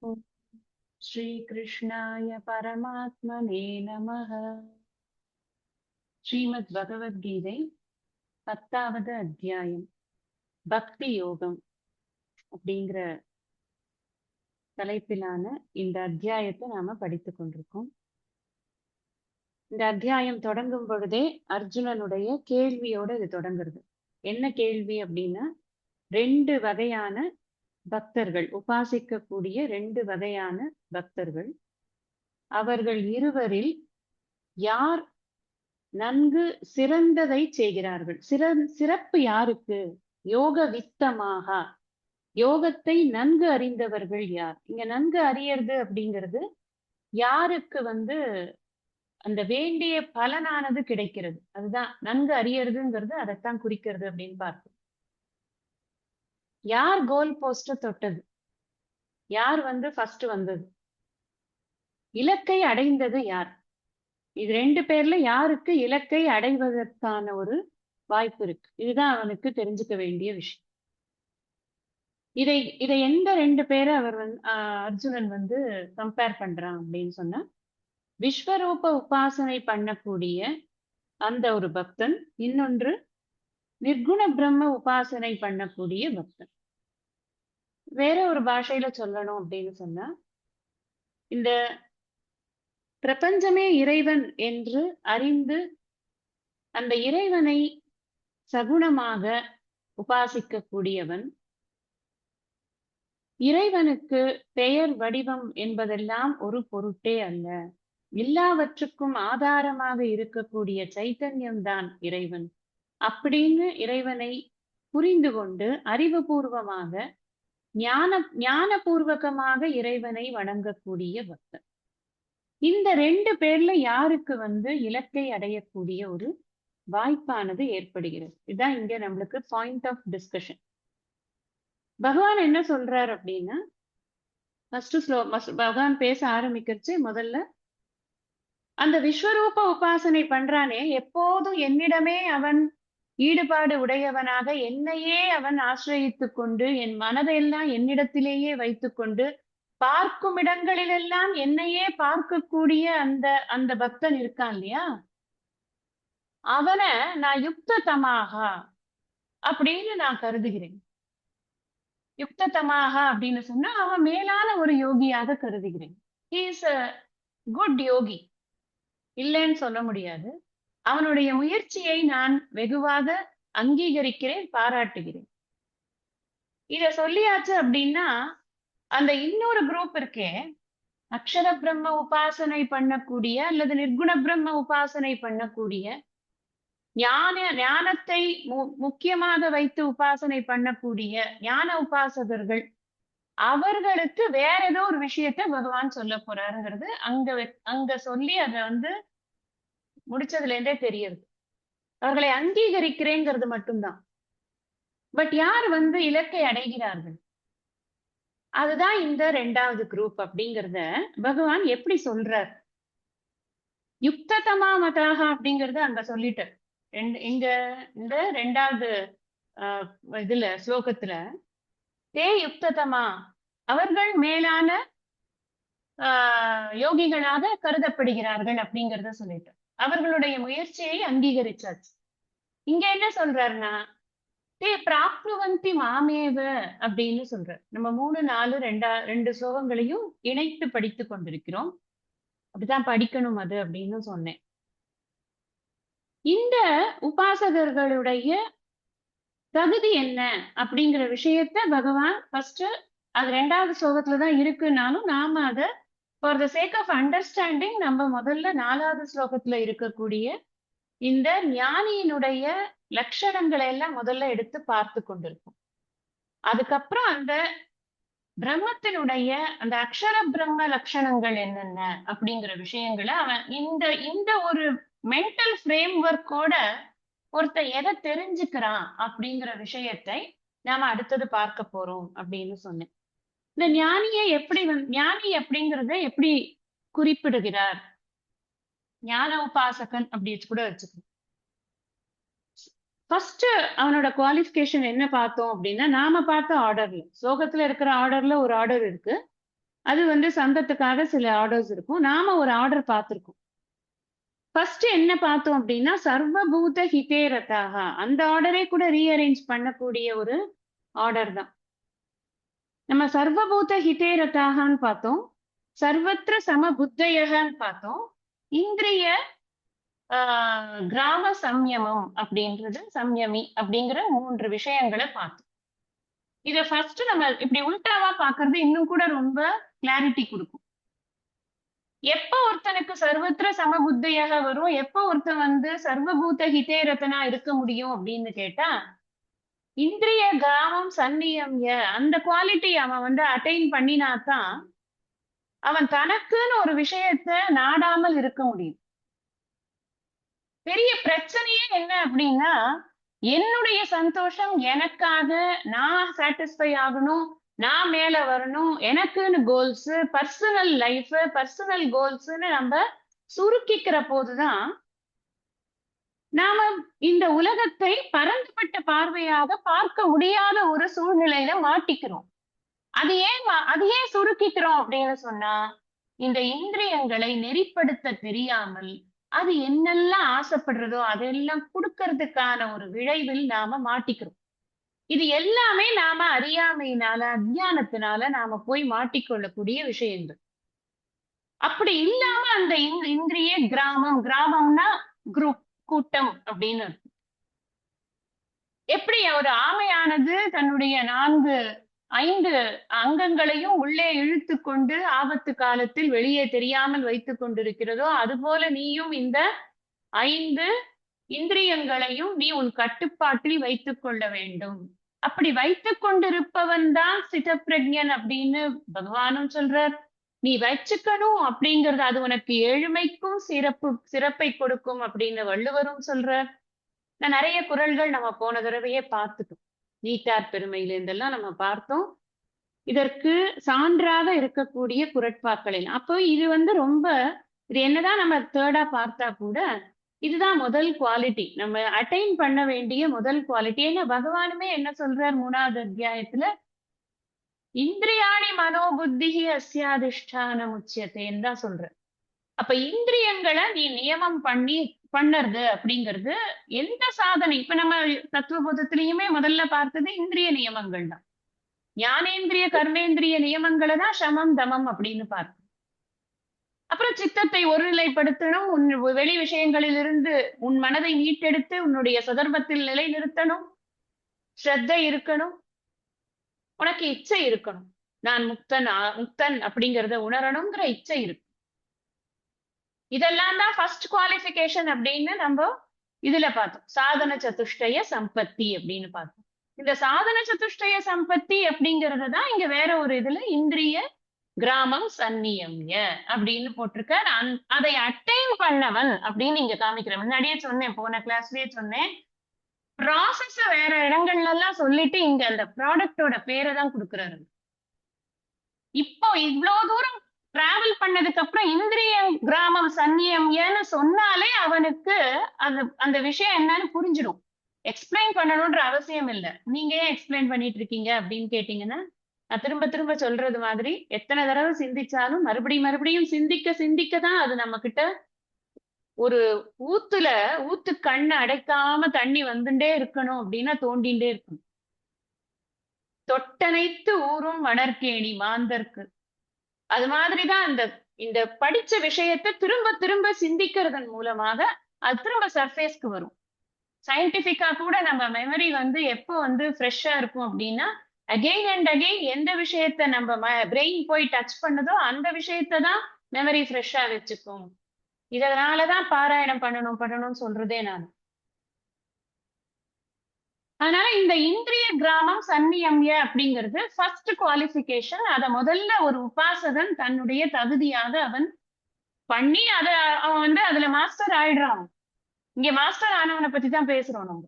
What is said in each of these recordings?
ॐ श्रीकृष्णाय परमात्मने नमः. ஸ்ரீமத் பகவத்கீதை 10வது அத்தியாயம் பக்தி யோகம் அப்படிங்கிற தலைப்பிலான இந்த அத்தியாயத்தை நாம படித்துக் கொண்டிருக்கோம். இந்த அத்தியாயம் தொடங்கும் பொழுதே அர்ஜுனனுடைய கேள்வியோட இது தொடங்குறது. என்ன கேள்வி அப்படின்னா, 2 வகையான பக்தர்கள், உபாசிக்கக்கூடிய 2 வகையான பக்தர்கள், அவர்கள் இருவரில் யார் நன்கு சிறந்ததை செய்கிறார்கள்? சிறப்பு யாருக்கு? யோக வித்தமாக, யோகத்தை நன்கு அறிந்தவர்கள் யார்? இங்க நன்கு அறியறது அப்படிங்கிறது யாருக்கு அந்த வேண்டிய பலனானது கிடைக்கிறது, அதுதான் நன்கு அறியறதுங்கிறது. அதைத்தான் குறிக்கிறது அப்படின்னு பார்ப்போம். யார் கோல் போஸ்ட தொட்டது? யார் ஃபர்ஸ்ட் வந்தது? இலக்கை அடைந்தது யார்? இது 2 பேர்ல யாருக்கு இலக்கை அடைவதற்கான ஒரு வாய்ப்பு இருக்கு? இதுதான் அவனுக்கு தெரிஞ்சுக்க வேண்டிய விஷயம். இதை எந்த 2 பேரை அவர் அர்ஜுனன் கம்பேர் பண்றான் அப்படின்னு சொன்னா, விஸ்வரூப உபாசனை பண்ணக்கூடிய அந்த ஒரு பக்தன், இன்னொன்று நிர்குண பிரம்ம உபாசனை பண்ணக்கூடிய பக்தன். வேற ஒரு பாஷையில சொல்லணும் அப்படின்னு சொன்னா, இந்த பிரபஞ்சமே இறைவன் என்று அறிந்து அந்த இறைவனை சகுணமாக உபாசிக்க கூடியவன், இறைவனுக்கு பெயர் வடிவம் என்பதெல்லாம் ஒரு பொருட்டே அல்ல, எல்லாவற்றுக்கும் ஆதாரமாக இருக்கக்கூடிய சைத்தன்யம்தான் இறைவன் அப்படின்னு இறைவனை புரிந்து கொண்டு அறிவுபூர்வமாக ஞானபூர்வகமாக இறைவனை வணங்கக்கூடிய பக்தன். இந்த 2 பேர்ல யாருக்கு இலக்கை அடையக்கூடிய ஒரு வாய்ப்பானது ஏற்படுகிறது? இதுதான் இங்க நம்மளுக்கு பாயிண்ட் ஆஃப் டிஸ்கஷன். பகவான் என்ன சொல்றார் அப்படின்னா, பகவான் பேச ஆரம்பிக்கிறச்சு முதல்ல அந்த விஸ்வரூப உபாசனை பண்றானே, எப்போதும் என்னிடமே அவன் ஈடுபாடு உடையவனாக, என்னையே அவன் ஆசிரயித்துக் கொண்டு, என் மனதையெல்லாம் என்னிடத்திலேயே வைத்துக்கொண்டு, பார்க்கும் இடங்களிலெல்லாம் என்னையே பார்க்கக்கூடிய அந்த அந்த பக்தன் இருக்கான் இல்லையா, அவனை நான் யுக்ததமாக அப்படின்னு நான் கருதுகிறேன். யுக்ததமாக அப்படின்னு சொன்னா அவன் மேலான ஒரு யோகியாக கருதுகிறேன். ஹி இஸ் a குட் யோகி, இல்லைன்னு சொல்ல முடியாது. அவனுடைய முயற்சியை நான் வெகுவாக அங்கீகரிக்கிறேன், பாராட்டுகிறேன். இத சொல்லியாச்சு அப்படின்னா, அந்த இன்னொரு குரூப் இருக்கே, அக்ஷர பிரம்ம உபாசனை பண்ணக்கூடிய அல்லது நிர்குண பிரம்ம உபாசனை பண்ணக்கூடிய, ஞானத்தை முக்கியமாக வைத்து உபாசனை பண்ணக்கூடிய ஞான உபாசகர்கள், அவர்களுக்கு வேற ஏதோ ஒரு விஷயத்தை பகவான் சொல்ல போறாருங்கிறது அங்க சொல்லி அதை முடிச்சதுல இருந்தே தெரியுது. அவர்களை அங்கீகரிக்கிறேங்கிறது மட்டும்தான். பட் யார் இலக்கை அடைகிறார்கள்? அதுதான் இந்த 2வது குரூப் அப்படிங்கிறத பகவான் எப்படி சொல்றார்? யுக்ததமா மதாக அப்படிங்கறத அங்க சொல்லிட்டு, இங்க இந்த 2வது இதுல ஸ்லோகத்துல, தே யுக்ததமா, அவர்கள் மேலான யோகிகளாக கருதப்படுகிறார்கள் அப்படிங்கறத சொல்லிட்டு அவர்களுடைய முயற்சியை அங்கீகரிச்சாச்சு. இங்க என்ன சொல்றாருன்னா, தே பிராப்னுவந்தி மாமேவ அப்படின்னு சொல்றார். நம்ம 3, 4, 2 ஸ்லோகங்களையும் இணைத்து படித்துக் கொண்டிருக்கிறோம். அப்படித்தான் படிக்கணும் அது அப்படின்னு சொன்னேன். இந்த உபாசகர்களுடைய தகுதி என்ன அப்படிங்கிற விஷயத்த பகவான் ஃபர்ஸ்ட், அது 2வது ஸ்லோகத்துலதான் இருக்குன்னாலும் நாம அதை for the sake of understanding நம்ம முதல்ல 4வது ஸ்லோகத்துல இருக்கக்கூடிய இந்த ஞானியினுடைய லட்சணங்களை எல்லாம் முதல்ல எடுத்து பார்த்து கொண்டிருக்கும். அதுக்கப்புறம் அந்த பிரம்மத்தினுடைய அந்த அக்ஷர பிரம்ம லட்சணங்கள் என்னென்ன அப்படிங்கிற விஷயங்களை அவன் இந்த ஒரு மென்டல் ஃப்ரேம் ஒர்க்கோட ஒருத்தர் எதை தெரிஞ்சுக்கிறான் அப்படிங்கிற விஷயத்தை நாம அடுத்தது பார்க்க போறோம் அப்படின்னு சொன்னேன். இந்த ஞானி அப்படிங்கிறத எப்படி குறிப்பிடுகிறார்? ஞான உபாசகன் அப்படி கூட வச்சுக்கணும். ஃபர்ஸ்ட் அவனோட குவாலிஃபிகேஷன் என்ன பார்த்தோம் அப்படின்னா, நாம பார்த்த ஆர்டர்ல, ஸ்லோகத்துல இருக்கிற ஆர்டர்ல ஒரு ஆர்டர் இருக்கு. அது வந்து சந்தத்துக்காக சில ஆர்டர்ஸ் இருக்கும். நாம ஒரு ஆர்டர் பார்த்திருக்கோம். ஃபர்ஸ்ட் என்ன பார்த்தோம் அப்படின்னா, சர்வபூத ஹிதே ரதாஹ. அந்த ஆர்டரே கூட ரீஅரேஞ்ச் பண்ணக்கூடிய ஒரு ஆர்டர் தான். நம்ம சர்வபூத ஹிதே ரதாஹன்னு பார்த்தோம். சர்வத்ர சமபுத்தயகன்னு பார்த்தோம். இந்திரிய கிராம சம்யமம் அப்படின்றது சம்யமி அப்படிங்கிற 3 விஷயங்களை பார்த்தோம். இத ஃபர்ஸ்ட் நம்ம இப்படி உல்டாவா பார்க்கிறது இன்னும் கூட ரொம்ப கிளாரிட்டி கொடுக்கும். எப்ப ஒருத்தனுக்கு சர்வத்திர சமபுத்தையாக வரும், எப்ப ஒருத்தன் வந்து சர்வபூத ஹிதே ரத்தனா இருக்க முடியும் அப்படின்னு கேட்டா, இந்திரிய கிராமம் சந்நியம்ய அந்த குவாலிட்டி அவன் வந்து அட்டைன் பண்ணினாதான் அவன் தனக்குன்னு ஒரு விஷயத்த நாடாமல் இருக்க முடியும். பெரிய பிரச்சனையே என்ன அப்படின்னா, என்னுடைய சந்தோஷம் எனக்காக நான் சாட்டிஸ்ஃபை ஆகணும், நான் மேல வரணும், எனக்குன்னு கோல்ஸ், பர்சனல் லைஃப், பர்சனல் கோல்ஸ்ன்னு நம்ம சுருக்கிக்கிற போதுதான் நாம இந்த உலகத்தை பரந்துபட்ட பார்வையாக பார்க்க முடியாத ஒரு சூழ்நிலையில மாட்டிக்கிறோம். அது ஏன் சுருக்கிக்கிறோம் அப்படின்னு சொன்னா, இந்த இந்திரியங்களை நெறிப்படுத்த தெரியாமல் அது என்னெல்லாம் ஆசைப்படுறதோ அதெல்லாம் கொடுக்கறதுக்கான ஒரு விளைவில் நாம மாட்டிக்கிறோம். இது எல்லாமே நாம அறியாமையினால, அஜ்ஞானத்தினால நாம போய் மாட்டிக்கொள்ளக்கூடிய விஷயங்கள். அப்படி இல்லாம அந்த இந்திரிய கிராமம்னா குரூப், கூட்டம் அப்படின்னு அர்த்தம். எப்படி ஒரு ஆமையானது தன்னுடைய 5 அங்கங்களையும் உள்ளே இழுத்து கொண்டு ஆபத்து காலத்தில் வெளியே தெரியாமல் வைத்துக் கொண்டிருக்கிறதோ, அதுபோல நீயும் இந்த 5 இந்திரியங்களையும் நீ உன் கட்டுப்பாட்டில் வைத்துக் கொள்ள வேண்டும். அப்படி வைத்துக் கொண்டிருப்பவன் தான் சிதப்பிரஜ்ஞன் அப்படின்னு பகவானும் சொல்றார். நீ வச்சுக்கணும் அப்படிங்கறது அது உனக்கு ஏழ்மைக்கும் சிறப்பை கொடுக்கும் அப்படின்னு வள்ளுவரும் சொல்றார். நான் நிறைய குறள்கள் நம்ம போன தடவையே பார்த்துட்டோம். நீட்டார் பெருமையில இருந்தெல்லாம் நம்ம பார்த்தோம். இதற்கு சான்றாக இருக்கக்கூடிய குறட்பாக்களில் அப்போ இது வந்து ரொம்ப இது என்னதான் நம்ம தேர்டா பார்த்தா கூட இதுதான் முதல் குவாலிட்டி, நம்ம அட்டைன் பண்ண வேண்டிய முதல் குவாலிட்டி. ஏன்னா பகவானுமே என்ன சொல்றார் 3வது அத்தியாயத்துல, இந்திரியாணி மனோபுத்தி அஸ்யாதிஷ்டானம் உச்சியத்தைன்னு தான் சொல்ற. அப்ப இந்திரியங்களை நீ நியமம் பண்ணறது அப்படிங்கிறது எந்த சாதனை. இப்ப நம்ம தத்துவபோதத்திலையுமே முதல்ல பார்த்தது இந்திரிய நியமங்கள் தான். ஞானேந்திரிய கர்மேந்திரிய நியமங்களை தான் சமம் தமம் அப்படின்னு பார்த்தோம். அப்புறம் சித்தத்தை ஒருநிலைப்படுத்தணும், உன் வெளி விஷயங்களிலிருந்து உன் மனதை மீட்டெடுத்து உன்னுடைய சதர்ப்பத்தில் நிலை நிறுத்தணும், ஸ்ரத்தை இருக்கணும், உனக்கு இச்சை இருக்கணும். நான் முக்தன் அப்படிங்கறத உணரணுங்கிற இச்சை இருக்கு. இதெல்லாம் தான் ஃபர்ஸ்ட் குவாலிஃபிகேஷன் அப்படின்னு நம்ம இதுல பார்த்தோம். சாதன சதுஷ்டய சம்பத்தி அப்படின்னு பார்த்தோம். இந்த சாதன சதுஷ்டய சம்பத்தி அப்படிங்கறது தான் இங்க வேற ஒரு இதுல இந்திரிய கிராமம் சந்நியம்ய அப்படின்னு போட்டிருக்க. அதை அட்டைன் பண்ணவன் அப்படின்னு இங்க காமிக்கிறேன். முன்னாடியே சொன்னேன், போன கிளாஸ்லயே சொன்னேன், ப்ராசஸ வேற இடங்கள்ல எல்லாம் சொல்லிட்டு இங்க அந்த ப்ராடக்டோட பேரை தான் கொடுக்குறாரு. இப்போ இவ்வளவு தூரம் டிராவல் பண்ணதுக்கு அப்புறம் இந்திரிய கிராமம் சந்நியம்யன்னு சொன்னாலே அவனுக்கு அந்த விஷயம் என்னன்னு புரிஞ்சிடும். எக்ஸ்பிளைன் பண்ணணும்ன்ற அவசியம் இல்லை. நீங்க ஏன் எக்ஸ்பிளைன் பண்ணிட்டு இருக்கீங்க அப்படின்னு கேட்டீங்கன்னா, நான் திரும்ப திரும்ப சொல்றது மாதிரி எத்தனை தடவை சிந்திச்சாலும் மறுபடியும் சிந்திக்கதான் அது நம்ம கிட்ட ஒரு ஊத்து கண்ணை அடைக்காம தண்ணி வந்துட்டே இருக்கணும் அப்படின்னா தோண்டிண்டே இருக்கணும். தொட்டனைத்து ஊரும் வளர்க்கேணி மாந்தர்க்கு. அது மாதிரிதான் இந்த படிச்ச விஷயத்த திரும்ப திரும்ப சிந்திக்கிறதன் மூலமாக அது திரும்ப சர்ஃபேஸ்க்கு வரும். சயின்டிபிக்கா கூட நம்ம மெமரி வந்து எப்போ வந்து ஃப்ரெஷ்ஷா இருக்கும் அப்படின்னா, அகெயின் அண்ட் அகெயின் எந்த விஷயத்த நம்ம பிரெயின் போய் டச் பண்ணுதோ அந்த விஷயத்த தான் மெமரி ஃப்ரெஷ்ஷா வச்சுக்கும். இதனாலதான் பாராயணம் பண்ணணும்னு சொல்றதே நான். அதனால இந்த இந்திரிய கிராமம் சந்நியம்ய அப்படிங்கிறது ஃபர்ஸ்ட் குவாலிஃபிகேஷன். அத முதல்ல ஒரு உபாசகன் தன்னுடைய தகுதியாக அவன் பண்ணி அவன் வந்து அதுல மாஸ்டர் ஆயிடுறான். இங்க மாஸ்டர் ஆனவனை பத்தி தான் பேசுறோம் நம்ம.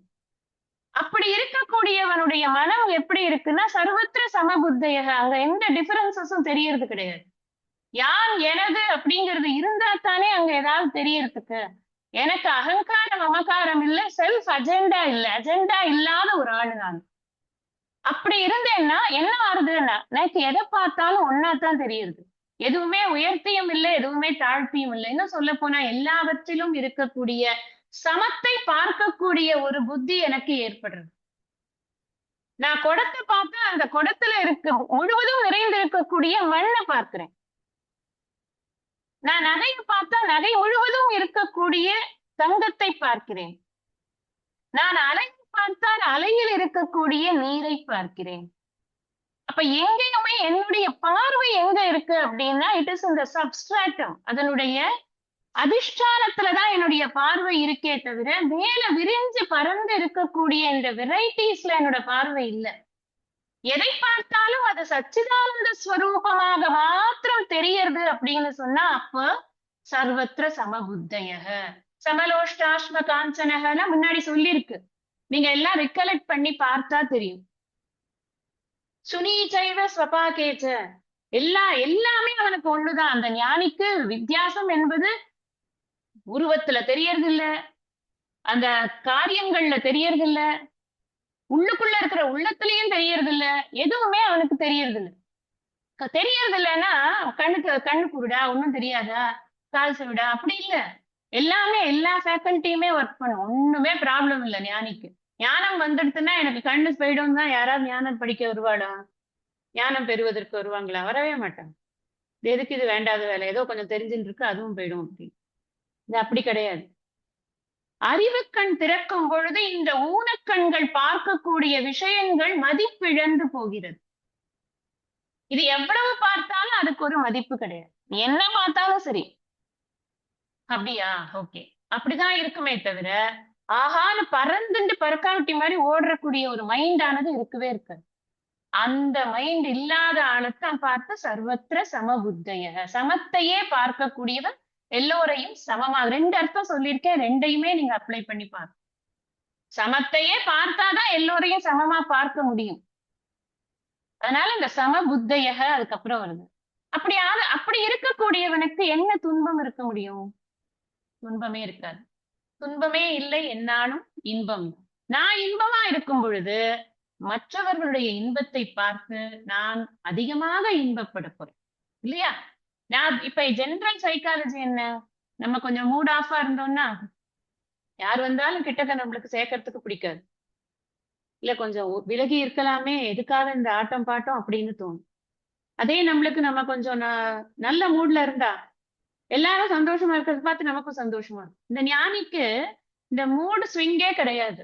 அப்படி இருக்கக்கூடியவனுடைய மனம் எப்படி இருக்குன்னா சர்வத்திர சமபுத்தையக. அங்க எந்த டிஃபரன்சஸும் தெரியறது கிடையாது. யார் எனது அப்படிங்கிறது இருந்தா தானே அங்க ஏதாவது தெரியறதுக்கு. எனக்கு அகங்காரம் மமகாரம் இல்ல, செல்ஃப் அஜெண்டா இல்ல, அஜெண்டா இல்லாத ஒரு ஆளு நான். அப்படி இருந்தேன்னா என்ன ஆறுதுன்னா எனக்கு எதை பார்த்தாலும் ஒன்னாதான் தெரியுது. எதுவுமே உயர்த்தியும் இல்லை, எதுவுமே தாழ்த்தியும் இல்லை. இன்னும் சொல்ல போனா எல்லாவற்றிலும் இருக்கக்கூடிய சமத்தை பார்க்கக்கூடிய ஒரு புத்தி எனக்கு ஏற்படுறது. நான் குடத்தை பார்த்தா அந்த குடத்துல இருக்க முழுவதும் நிறைந்து இருக்கக்கூடிய மண்ணை பார்க்கிறேன். நான் நகையை பார்த்தா நகை முழுவதும் இருக்கக்கூடிய தங்கத்தை பார்க்கிறேன். நான் அலையை பார்த்தால் அலையில் இருக்கக்கூடிய நீரை பார்க்கிறேன். அப்ப எங்கேயுமே என்னுடைய பார்வை எங்க இருக்கு அப்படின்னா இட் இஸ் இந்த சப்ஸ்ட்ராட்டம், அதனுடைய அதிஷ்டானத்துலதான் என்னுடைய பார்வை இருக்கே தவிர மேல விரிஞ்சு பறந்து இருக்கக்கூடிய இந்த வெரைட்டிஸ்ல என்னோட பார்வை இல்லை. எதை பார்த்தாலும் அது சச்சிதானந்த ஸ்வரூபமாக மாத்திரம் தெரியறது அப்படின்னு சொன்னா அப்ப சர்வத்திர சமபுத்தயக சமலோஷ்டாஷ்ம காஞ்சனகனா முன்னாடி சொல்லியிருக்கு. நீங்க எல்லாம் ரிகலெக்ட் பண்ணி பார்த்தா தெரியும். சுனீச்சைவ ஸ்வபாகேச்ச எல்லாமே அவனுக்கு ஒண்ணுதான். அந்த ஞானிக்கு வித்தியாசம் என்பது உருவத்துல தெரியறது இல்ல, அந்த காரியங்கள்ல தெரியறது இல்ல, உள்ளுக்குள்ள இருக்கிற உள்ளத்திலயும் தெரியறது இல்ல, எதுவுமே அவனுக்கு தெரியறது இல்ல. தெரியறது இல்லைன்னா கண்ணு குருடா, ஒண்ணும் தெரியாதா, கால் செவிடா, அப்படி இல்ல. எல்லாமே எல்லா ஃபேக்கல்ட்டியுமே ஒர்க் பண்ணும். ஒண்ணுமே ப்ராப்ளம் இல்ல ஞானிக்கு. ஞானம் வந்துடுதுன்னா எனக்கு கண்ணு போயிடும் தான் யாராவது ஞானம் படிக்க வருவாளா? ஞானம் பெறுவதற்கு வருவாங்களா? வரவே மாட்டாங்க. எதுக்கு இது வேண்டாத வேலை, ஏதோ கொஞ்சம் தெரிஞ்சுட்டு இருக்கு அதுவும் போயிடும் அப்படி. இது அப்படி கிடையாது. அறிவுக்கண் திறக்கும் பொழுது இந்த ஊனக்கண்கள் பார்க்கக்கூடிய விஷயங்கள் மதிப்பிழந்து போகிறது. இது எவ்வளவு பார்த்தாலும் அதுக்கு ஒரு மதிப்பு கிடையாது. என்ன பார்த்தாலும் சரி அப்படியா, ஓகே, அப்படிதான் இருக்குமே தவிர ஆஹான்னு பறந்துட்டு பறக்காவட்டி மாதிரி ஓடுறக்கூடிய ஒரு மைண்ட் ஆனது இருக்கவே இருக்காது. அந்த மைண்ட் இல்லாத ஆளுத்தான் பார்த்து சர்வத்திர சமபுத்தய சமத்தையே பார்க்கக்கூடியவன், எல்லோரையும் சமமா. ரெண்டு அர்த்தம் சொல்லியிருக்கேன், ரெண்டையுமே நீங்க அப்ளை பண்ணி பாருங்க. சமத்தையே பார்த்தாதான் எல்லோரையும் சமமா பார்க்க முடியும். அதனால இந்த சமபுத்தயக அதுக்கப்புறம் வருது. அப்படி இருக்கக்கூடியவனுக்கு என்ன துன்பம் இருக்க முடியும்? துன்பமே இருக்காது. துன்பமே இல்லை என்னாலும் இன்பம். நான் இன்பமா இருக்கும் பொழுது மற்றவர்களுடைய இன்பத்தை பார்த்து நான் அதிகமாக இன்பப்பட போறேன் இல்லையா? நான் இப்ப ஜெனரல் சைக்காலஜி என்ன, நம்ம கொஞ்சம் மூட் ஆஃபா இருந்தோம்னா யார் வந்தாலும் கிட்டக்க நம்மளுக்கு சேர்க்கறதுக்கு பிடிக்காது. இல்ல கொஞ்சம் விலகி இருக்கலாமே, எதுக்காக இந்த ஆட்டம் பாட்டம் அப்படின்னு தோணும். அதே நம்மளுக்கு நம்ம கொஞ்சம் நல்ல மூட்ல இருந்தா எல்லாரும் சந்தோஷமா இருக்கிறத பார்த்து நமக்கும் சந்தோஷமா இருக்கும். இந்த ஞானிக்கு இந்த மூடு ஸ்விங்கே கிடையாது.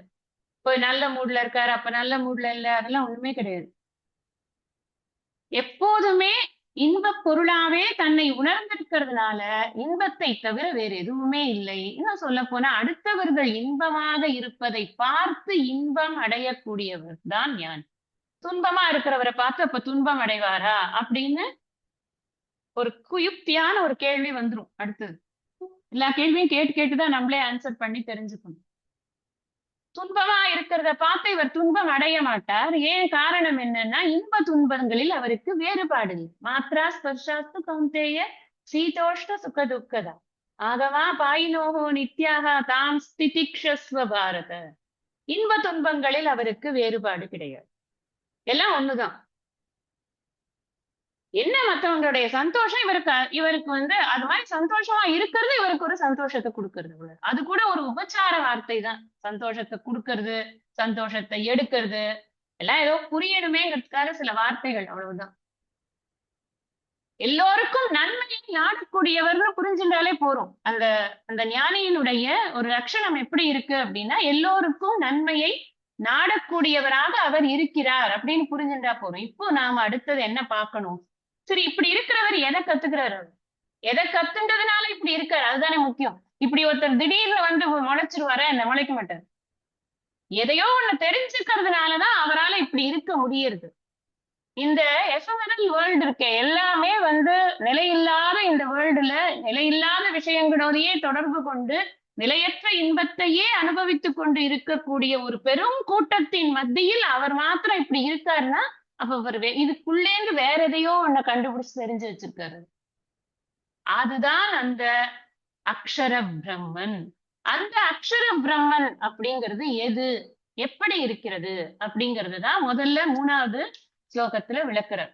இப்போ நல்ல மூட்ல இருக்காரு அப்ப நல்ல மூட்ல இல்ல, அதெல்லாம் ஒண்ணுமே கிடையாது. எப்போதுமே இன்ப பொருளாவே தன்னை உணர்ந்திருக்கிறதுனால இன்பத்தை தவிர வேற எதுவுமே இல்லை. இன்னும் சொல்ல போனா அடுத்தவர்கள் இன்பமாக இருப்பதை பார்த்து இன்பம் அடையக்கூடியவர் தான் ஞானி. துன்பமா இருக்கிறவரை பார்த்து அப்ப துன்பம் அடைவாரா அப்படின்னு ஒரு குயுக்தியான ஒரு கேள்வி வந்துரும். அடுத்தது எல்லா கேள்வியும் கேட்டு கேட்டுதான் நம்மளே ஆன்சர் பண்ணி தெரிஞ்சுக்கணும். துன்பமா இருக்கிறத பார்த்து இவர் துன்பம் அடைய மாட்டார். ஏன் காரணம் என்னன்னா இன்ப துன்பங்களில் அவருக்கு வேறுபாடு இல்லை. மாத்ரா ஸ்பர்ஷாஸ்து கௌந்தேய சீதோஷ்ட சுக துக்கதா ஆகவா பாயினோகோ நித்யாக தாம் ஸ்திதிக்ஷஸ்வ பாரத. இன்ப துன்பங்களில் அவருக்கு வேறுபாடு கிடையாது, எல்லாம் ஒண்ணுதான். என்ன மத்தவங்களுடைய சந்தோஷம் இவருக்கு அது மாதிரி சந்தோஷமா இருக்கிறது இவருக்கு ஒரு சந்தோஷத்தை கொடுக்கறது. அது கூட ஒரு உபச்சார வார்த்தை தான். சந்தோஷத்தை கொடுக்கறது, சந்தோஷத்தை எடுக்கிறது எல்லாம் ஏதோ புரியணுமேங்கிறதுக்காக சில வார்த்தைகள், அவ்வளவுதான். எல்லோருக்கும் நன்மையை நாடக்கூடியவர்கள் புரிஞ்சுட்டாலே போறோம். அந்த அந்த ஞானியினுடைய ஒரு லட்சணம் எப்படி இருக்கு அப்படின்னா எல்லோருக்கும் நன்மையை நாடக்கூடியவராக அவர் இருக்கிறார் அப்படின்னு புரிஞ்சுட்டா போறோம். இப்போ நாம அடுத்தது என்ன பார்க்கணும்? சரி, இப்படி இருக்கிறவர் எதை கத்துக்கிறாரு? எதை கத்துன்றதுனால இப்படி இருக்காரு, அதுதானே முக்கியம். இப்படி ஒருத்தர் திடீர்னு வந்து முளைச்சிருவாரா? என்ன முளைக்க மாட்டார். எதையோ ஒண்ணு தெரிஞ்சுக்கிறதுனாலதான் அவரால் இப்படி இருக்க முடியுது. இந்த எஃபெமரல் வேர்ல்டு இருக்க எல்லாமே வந்து நிலையில்லாத இந்த வேர்ல்டுல நிலையில்லாத விஷயங்களோடையே தொடர்பு கொண்டு நிலையற்ற இன்பத்தையே அனுபவித்துக் கொண்டு இருக்கக்கூடிய ஒரு பெரும் கூட்டத்தின் மத்தியில் அவர் மாத்திரம் இப்படி இருக்காருன்னா அப்ப அவர் இதுக்குள்ளேந்து வேற எதையோ ஒன்ன கண்டுபிடிச்சு தெரிஞ்சு வச்சிருக்காரு. அதுதான் அந்த அக்ஷர பிரம்மன். அந்த அக்ஷர பிரம்மன் அப்படிங்கிறது எது எப்படி இருக்கிறது அப்படிங்கறதுதான் முதல்ல 3வது ஸ்லோகத்துல விளக்குறார்.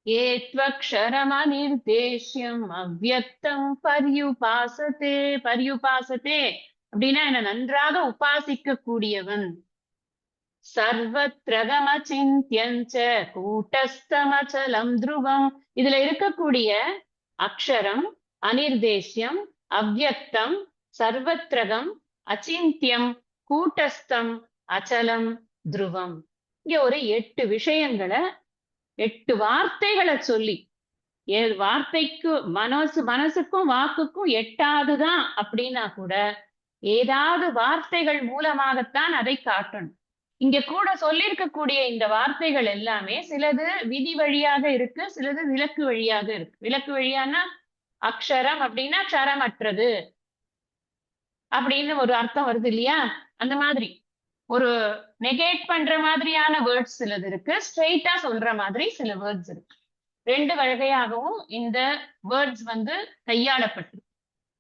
ஏத்வக்ஷரமநிர்தேஷ்யம் அவ்யக்தம் பர்யுபாசதே. பர்யுபாசதே அப்படின்னா என்ன? நன்றாக உபாசிக்க கூடியவன். சர்வத்ரகமசிந்த்யஞ்ச கூட்டஸ்தமச்சலம் துருவம். இதுல இருக்கக்கூடிய அக்ஷரம், அனிர்தேஷ்யம், அவ்யக்தம், சர்வத்ரகம், அச்சிந்தியம், கூட்டஸ்தம், அச்சலம், துருவம். இங்க ஒரு 8 விஷயங்களை 8 வார்த்தைகளை சொல்லி, வார்த்தைக்கு மனசுக்கும் வாக்குக்கும் எட்டாதுதான் அப்படின்னா கூட ஏதாவது வார்த்தைகள் மூலமாகத்தான் அதை காட்டணும். இங்க கூட சொல்லியிருக்கக்கூடிய இந்த வார்த்தைகள் எல்லாமே சிலது விதி வழியாக இருக்கு, சிலது விலக்கு வழியாக இருக்கு. விலக்கு வழியானா அக்ஷரம் அப்படின்னா க்ஷரமற்றது அப்படின்னு ஒரு அர்த்தம் வருது இல்லையா? அந்த மாதிரி ஒரு நெகேட் பண்ற மாதிரியான வேர்ட்ஸ் சிலது இருக்கு, ஸ்ட்ரெயிட்டா சொல்ற மாதிரி சில வேர்ட்ஸ் இருக்கு. 2 வகையாகவும் இந்த வேர்ட்ஸ் கையாளப்பட்டு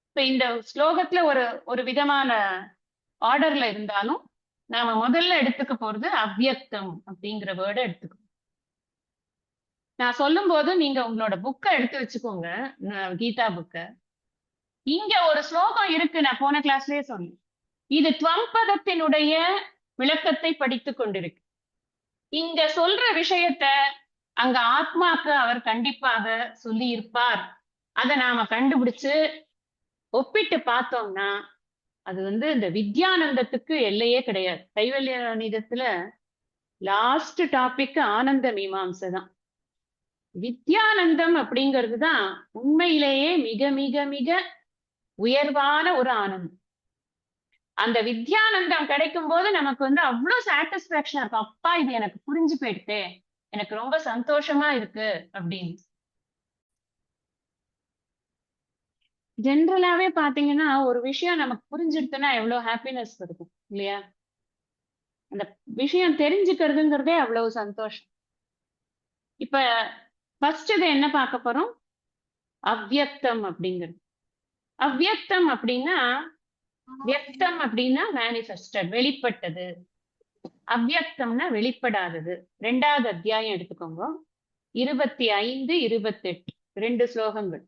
இப்ப இந்த ஸ்லோகத்துல ஒரு விதமான ஆர்டர்ல இருந்தாலும் நாம முதல்ல எடுத்துக்க போறது அவ்யக்தம் அப்படிங்கிற வேர்டை எடுத்துக்கணும். நான் சொல்லும் போது நீங்க உங்களோட புக்கை எடுத்து வச்சுக்கோங்க, கீதா புக்க. இங்க ஒரு ஸ்லோகம் இருக்கு, நான் போன கிளாஸ்லயே சொன்னேன். இது துவம்பதத்தினுடைய விளக்கத்தை படித்து கொண்டிருக்கு. இங்க சொல்ற விஷயத்த அங்க ஆத்மாக்கு அவர் கண்டிப்பாக சொல்லி இருப்பார். அதை நாம கண்டுபிடிச்சு ஒப்பிட்டு பார்த்தோம்னா அது இந்த வித்யானந்தத்துக்கு எல்லையே கிடையாது. கைவல்யானந்தத்துல லாஸ்ட் டாபிக் ஆனந்த மீமாம்சை தான். வித்யானந்தம் அப்படிங்கிறது தான் உண்மையிலேயே மிக மிக மிக உயர்வான ஒரு ஆனந்தம். அந்த வித்யானந்தம் கிடைக்கும் போது நமக்கு அவ்வளவு சாட்டிஸ்பாக்சன் இருக்கும். அப்பா, இது எனக்கு புரிஞ்சு போயிடுதே, எனக்கு ரொம்ப சந்தோஷமா இருக்கு அப்படின்னு. ஜென்ரலாவே பாத்தீங்கன்னா ஒரு விஷயம் நமக்கு புரிஞ்சிடுதுன்னா எவ்வளவு ஹாப்பினஸ் இருக்கும் இல்லையா? அந்த விஷயம் தெரிஞ்சுக்கிறதுங்கிறதே அவ்வளவு சந்தோஷம். இப்ப ஃபர்ஸ்ட் இது என்ன பார்க்க போறோம்? அவ்யக்தம் அப்படிங்கிறது. அவ்யக்தம் அப்படின்னா, வியக்தம் அப்படின்னா மேனிஃபெஸ்டட், வெளிப்பட்டது. அவ்யக்தம்னா வெளிப்படாதது. 2வது அத்தியாயம் எடுத்துக்கோங்க, 25, 28 2 ஸ்லோகங்கள்.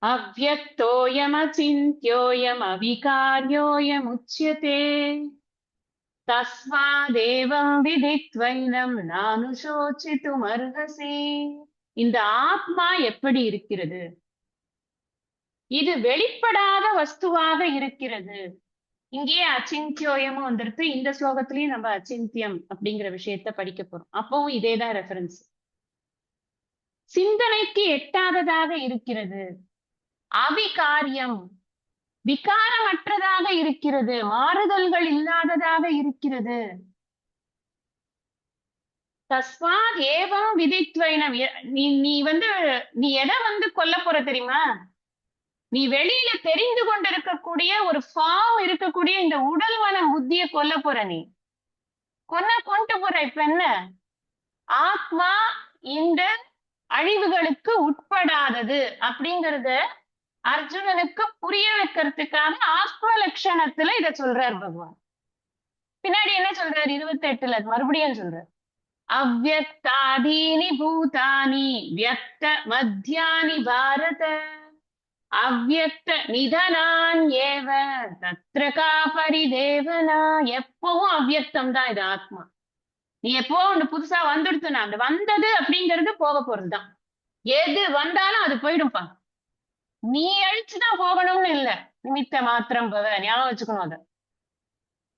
அவ்யக்தோயம் அவிகார்யோயம் உச்யதே தஸ்மாதேவம் விதித்வைனம் நானுசோசித்தும் அர்ஹசி. இந்த ஆத்மா எப்படி இருக்கிறது? இது வெளிப்படாத வஸ்துவாக இருக்கிறது. இங்கேயே அச்சிந்தியோயமும் வந்துருக்கு. இந்த ஸ்லோகத்திலயும் நம்ம அச்சிந்தியம் அப்படிங்கிற விஷயத்த படிக்க போறோம். அப்பவும் இதேதான் ரெஃபரன்ஸ். சிந்தனைக்கு எட்டாததாக இருக்கிறது. அவிகாரியம், விகாரமற்றதாக இருக்கிறது, மாறுதல்கள் இல்லாததாக இருக்கிறது. தஸ்மாத் ஏவம் விதித்வைனம். நீ நீ எதை கொல்ல போற தெரியுமா? நீ வெளியில தெரிந்து கொண்டிருக்கக்கூடிய ஒரு ஃபார்ம் இருக்கக்கூடிய இந்த உடல் மனம் புத்திய கொல்ல போற. நீ கொண்டு போற. இப்ப என்ன? ஆத்மா இந்த அழிவுகளுக்கு உட்படாதது அப்படிங்கறத அர்ஜுனனுக்கு புரிய வைக்கிறதுக்காக ஆத்ம லட்சணத்துல இத சொல்றார் பகவான். பின்னாடி என்ன சொல்றாரு? 28ல மறுபடியும் சொல்றார். அவ்யக்தாதீனி பூதானி வியக்த மத்யானி பாரத அவ்யக்த நிதனான் ஏவ தத்ரகா பரிதேவனா. எப்பவும் அவ்யக்தம் தான் இது ஆத்மா. நீ எப்போ ஒண்ணு புதுசா வந்துடுத்துனா அந்த வந்தது அப்படிங்கிறது போக போறதுதான். எது வந்தாலும் அது போயிடும்பா. நீ அழிச்சுதான் போகணும்னு இல்ல. நிமித்த மாத்திரம் போத, ஞாபகம் வச்சுக்கணும் அத.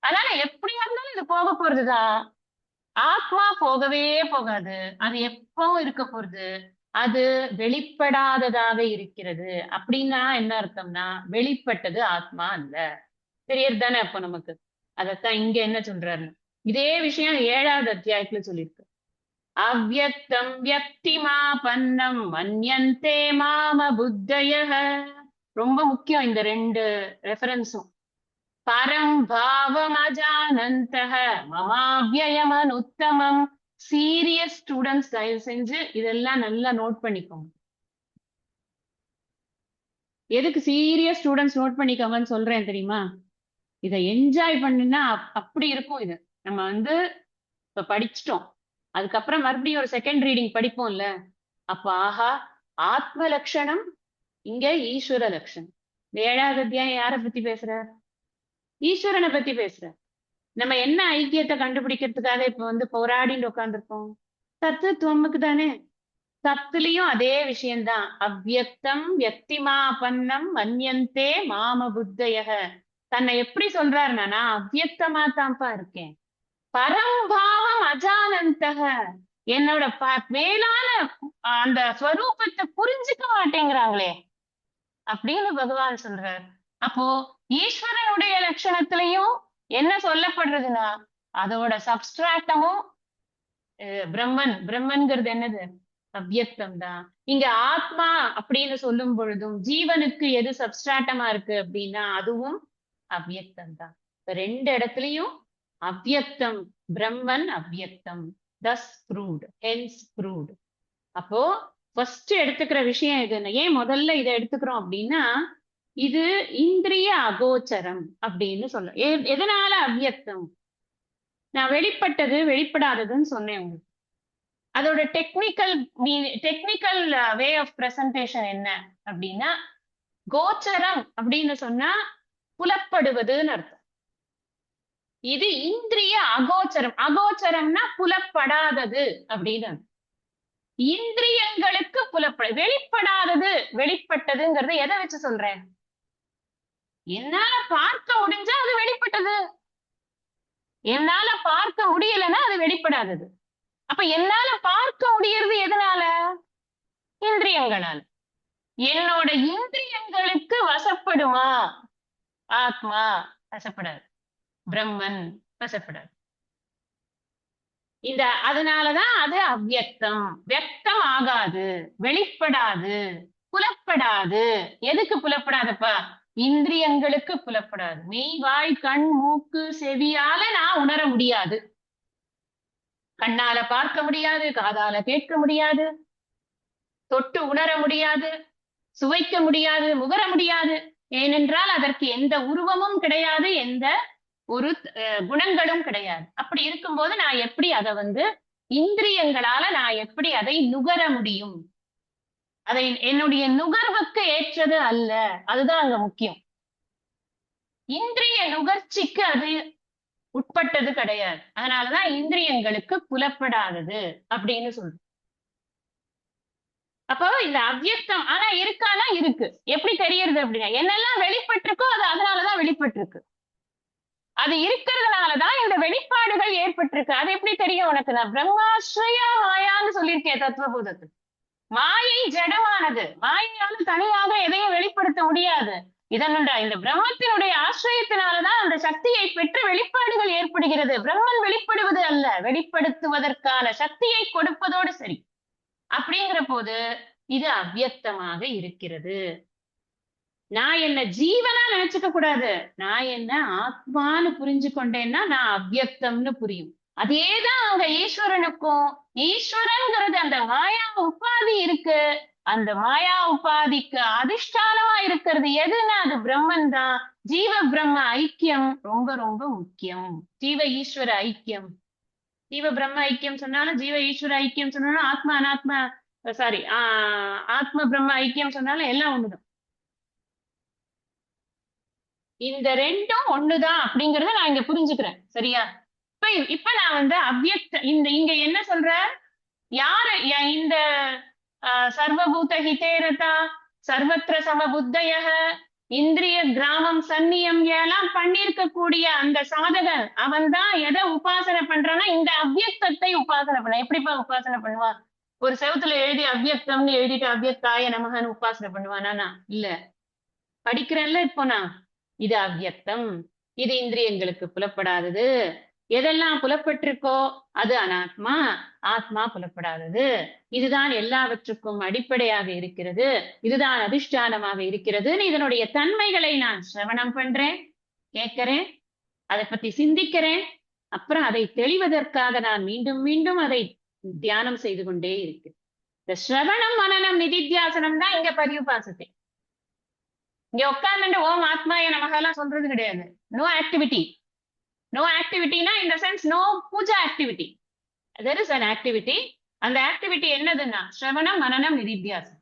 அதனால எப்படியா இருந்தாலும் இது போக போறதுதான். ஆத்மா போகவே போகாது. அது எப்பவும் இருக்க போறது. அது வெளிப்படாததாக இருக்கிறது. அப்படின்னா என்ன அர்த்தம்னா, வெளிப்பட்டது ஆத்மா அல்ல. தெரியறது தானே அப்ப நமக்கு. அதத்தான் இங்க என்ன சொல்றாரு, இதே விஷயம் 7வது அத்தியாயத்துல சொல்லியிருக்கு. அவ்யக்தம் வியக்திமாபன்னம் மன்யந்தே மாம புத்தயः. ரொம்ப முக்கியம் இந்த 2 ரெஃபரன்ஸும். பரம் பாவம் அஜானந்தः மமாவ்யயமனுத்தமம். சீரியஸ் ஸ்டூடெண்ட்ஸ் தயவு செஞ்சு இதெல்லாம் நல்லா நோட் பண்ணிக்கோங்க. எதுக்கு சீரியஸ் ஸ்டூடெண்ட்ஸ் நோட் பண்ணிக்கோங்கன்னு சொல்றேன் தெரியுமா? இதை என்ஜாய் பண்ணுனா அப்படி இருக்கும். இது நம்ம வந்து இப்ப படிச்சிட்டோம், அதுக்கப்புறம் மறுபடியும் ஒரு செகண்ட் ரீடிங் படிப்போம்ல, அப்ப ஆஹா, ஆத்ம லட்சணம், இங்க ஈஸ்வர லட்சணம். 7வது அத்தியாயம் யாரை பத்தி பேசுற? ஈஸ்வரனை பத்தி பேசுற. நம்ம என்ன ஐக்கியத்தை கண்டுபிடிக்கிறதுக்காக இப்ப வந்து போராடிட்டு உட்கார்ந்துருக்கோம்? தத்துவமுக்கு தானே. சத்துலயும் அதே விஷயம்தான். அவ்யக்தம் வியக்திமாபன்னம் மன்யந்தே மாம புத்தயக. தன்னை எப்படி சொல்றாருன்னா, நான் அவ்யக்தமா தான்ப்பா இருக்கேன், பரம்பாவம் அஜானந்தக, என்னோட மேலான அந்த ஸ்வரூபத்தை புரிஞ்சுக்க மாட்டேங்கிறாங்களே அப்படின்னு பகவான் சொல்றார். அப்போ ஈஸ்வரனுடைய லட்சணத்திலையும் என்ன சொல்லப்படுறதுன்னா, அதோட சப்ஸ்ட்ராட்டமும் பிரம்மன். பிரம்மன்கிறது என்னது? அவ்யக்தம் தான். இங்க ஆத்மா அப்படின்னு சொல்லும் பொழுதும் ஜீவனுக்கு எது சப்ஸ்ட்ராட்டமா இருக்கு அப்படின்னா அதுவும் அவ்யக்தம் தான். ரெண்டு இடத்துலயும் அவ்யக்தம், பிரம்மன் அவ்யக்தம். thus proved, hence proved. அப்போ ஃபர்ஸ்ட் எடுத்துக்கிற விஷயம் இது. ஏன் முதல்ல இதை எடுத்துக்கிறோம் அப்படின்னா, இது இந்திரிய அகோச்சரம் அப்படின்னு சொல்ல. எதனால அவ்யக்தம்? நான் வெளிப்பட்டது வெளிப்படாததுன்னு சொன்னேன் உங்களுக்கு. அதோட டெக்னிக்கல் வே ஆஃப் பிரசன்டேஷன் என்ன அப்படின்னா, கோச்சரம் அப்படின்னு சொன்னா புலப்படுவதுன்னு அர்த்தம். இது இந்திரிய அகோச்சரம். அகோச்சரம்னா புலப்படாதது அப்படின்னு. இந்திரியங்களுக்கு வெளிப்படாதது வெளிப்பட்டதுங்கிறது எதை வச்சு சொல்றேன்? என்னால பார்க்க முடிஞ்சா அது வெளிப்பட்டது, என்னால பார்க்க முடியலன்னா அது வெளிப்படாதது. அப்ப என்னால பார்க்க முடியறது எதனால? இந்திரியங்களால். என்னோட இந்திரியங்களுக்கு வசப்படுமா ஆத்மா? வசப்படாது. பிரம்மன் வசப்படாது. இந்த அதனாலதான் அது அவ்யக்தம். வியக்தம் ஆகாது, வெளிப்படாது, புலப்படாது. எதுக்கு புலப்படாதப்பா? இந்திரியங்களுக்கு புலப்படாது. மெய், வாய், கண், மூக்கு, செவியால நான் உணர முடியாது. கண்ணால பார்க்க முடியாது, காதால கேட்க முடியாது, தொட்டு உணர முடியாது, சுவைக்க முடியாது, முகர முடியாது. ஏனென்றால் அதற்கு எந்த உருவமும் கிடையாது, எந்த ஒரு குணங்களும் கிடையாது. அப்படி இருக்கும்போது நான் எப்படி அதை வந்து இந்திரியங்களால நான் எப்படி அதை நுகர முடியும்? அதை என்னுடைய நுகர்வுக்கு ஏற்றது அல்ல. அதுதான் அங்க முக்கியம். இந்திரிய நுகர்ச்சிக்கு அது உட்பட்டது கிடையாது. அதனாலதான் இந்திரியங்களுக்கு புலப்படாதது அப்படின்னு சொல்றோம். அப்போ இந்த அவ்யக்தம் ஆனா இருக்கானா? இருக்கு. எப்படி தெரியறது அப்படின்னா, என்னெல்லாம் வெளிப்பட்டிருக்கோ அது அதனாலதான் வெளிப்பட்டிருக்கு. அது இருக்கிறதுனாலதான் இந்த வெளிப்பாடுகள் ஏற்பட்டிருக்கு. அது எப்படி தெரியும் உனக்கு? நான் பிரம்மாஸ்ரயா மாயான்னு சொல்லியிருக்கேன் தத்துவபோதத்தில். மாயை ஜடமானது. மாயையால தனியாக எதையும் வெளிப்படுத்த முடியாது. இதனுடைய இந்த பிரம்மத்தினுடைய ஆசிரியத்தினாலதான் அந்த சக்தியை பெற்று வெளிப்பாடுகள் ஏற்படுகிறது. பிரம்மன் வெளிப்படுவது அல்ல, வெளிப்படுத்துவதற்கான சக்தியை கொடுப்பதோடு சரி. அப்படிங்கிற போது இது அவ்யக்தமாக இருக்கிறது. நான் என்ன ஜீவனா நினைச்சுக்க கூடாது. நான் என்ன ஆத்மான்னு புரிஞ்சு கொண்டேன்னா நான் அவ்யக்தம்னு புரியும். அதேதான் அங்க ஈஸ்வரனுக்கும். ஈஸ்வரன்கிறது அந்த மாயா உபாதி இருக்கு. அந்த மாயா உபாதிக்கு அதிஷ்டானமா இருக்கிறது எதுன்னா அது பிரம்மன் தான். ஜீவ பிரம்ம ஐக்கியம் ரொம்ப ரொம்ப முக்கியம். ஜீவ ஈஸ்வர ஐக்கியம். ஜீவ பிரம்ம ஐக்கியம் சொன்னாலும், ஜீவ ஈஸ்வர ஐக்கியம் சொன்னாலும், ஆத்மா அனாத்மா சாரி ஆத்ம பிரம்ம ஐக்கியம் சொன்னாலும் எல்லாம் ஒண்ணுதான். இந்த ரெண்டும் ஒண்ணுதான் அப்படிங்கறத நான் இங்க புரிஞ்சுக்கிறேன். சரியா? இப்ப நான் வந்து அவ்யக்த இங்க என்ன சொல்ற? யாரு இந்த சர்வபூத ஹிதேரதா சர்வத்திர சமபுத்தயக இந்திரிய கிராமம் சன்னியம் எல்லாம் பண்ணிருக்க கூடிய அந்த சாதகன் அவன் தான் எதை உபாசனை பண்றான்னா இந்த அவ்யக்தத்தை உபாசனை பண்ண. எப்படிப்பா உபாசனை பண்ணுவான்? ஒரு செவத்துல எழுதி அவ்யக்தம்னு எழுதிட்டு அவ்யக்தாய நமகன்னு உபாசனை பண்ணுவானா? இல்ல. படிக்கிறேன்ல இப்போ நான், இது அவ்யக்தம், இது இந்திரியங்களுக்கு புலப்படாதது. எதெல்லாம் புலப்பட்டிருக்கோ அது அனாத்மா, ஆத்மா புலப்படாதது. இதுதான் எல்லாவற்றுக்கும் அடிப்படையாக இருக்கிறது, இதுதான் அதிஷ்டானமாக இருக்கிறதுன்னு இதனுடைய தன்மைகளை நான் சிரவணம் பண்றேன், கேட்கிறேன், அதை பத்தி சிந்திக்கிறேன். அப்புறம் அதை தெளிவதற்காக நான் மீண்டும் மீண்டும் அதை தியானம் செய்து கொண்டே இருக்கிறேன். இந்த சிரவணம் மனனம் நிதித்தியாசனம் தான் இங்க பரியுபாசத்தை. இங்க உட்கார்ந்துட்டு ஓம் ஆத்மாய நமகெல்லாம் சொல்றது கிடையாது. No activity. நோ ஆக்டிவிட்டினா in the sense no puja activity. There is an activity. அந்த ஆக்டிவிட்டி என்னதுன்னா ஸ்ரவணம், மனனம், நிதித்தியாசம்.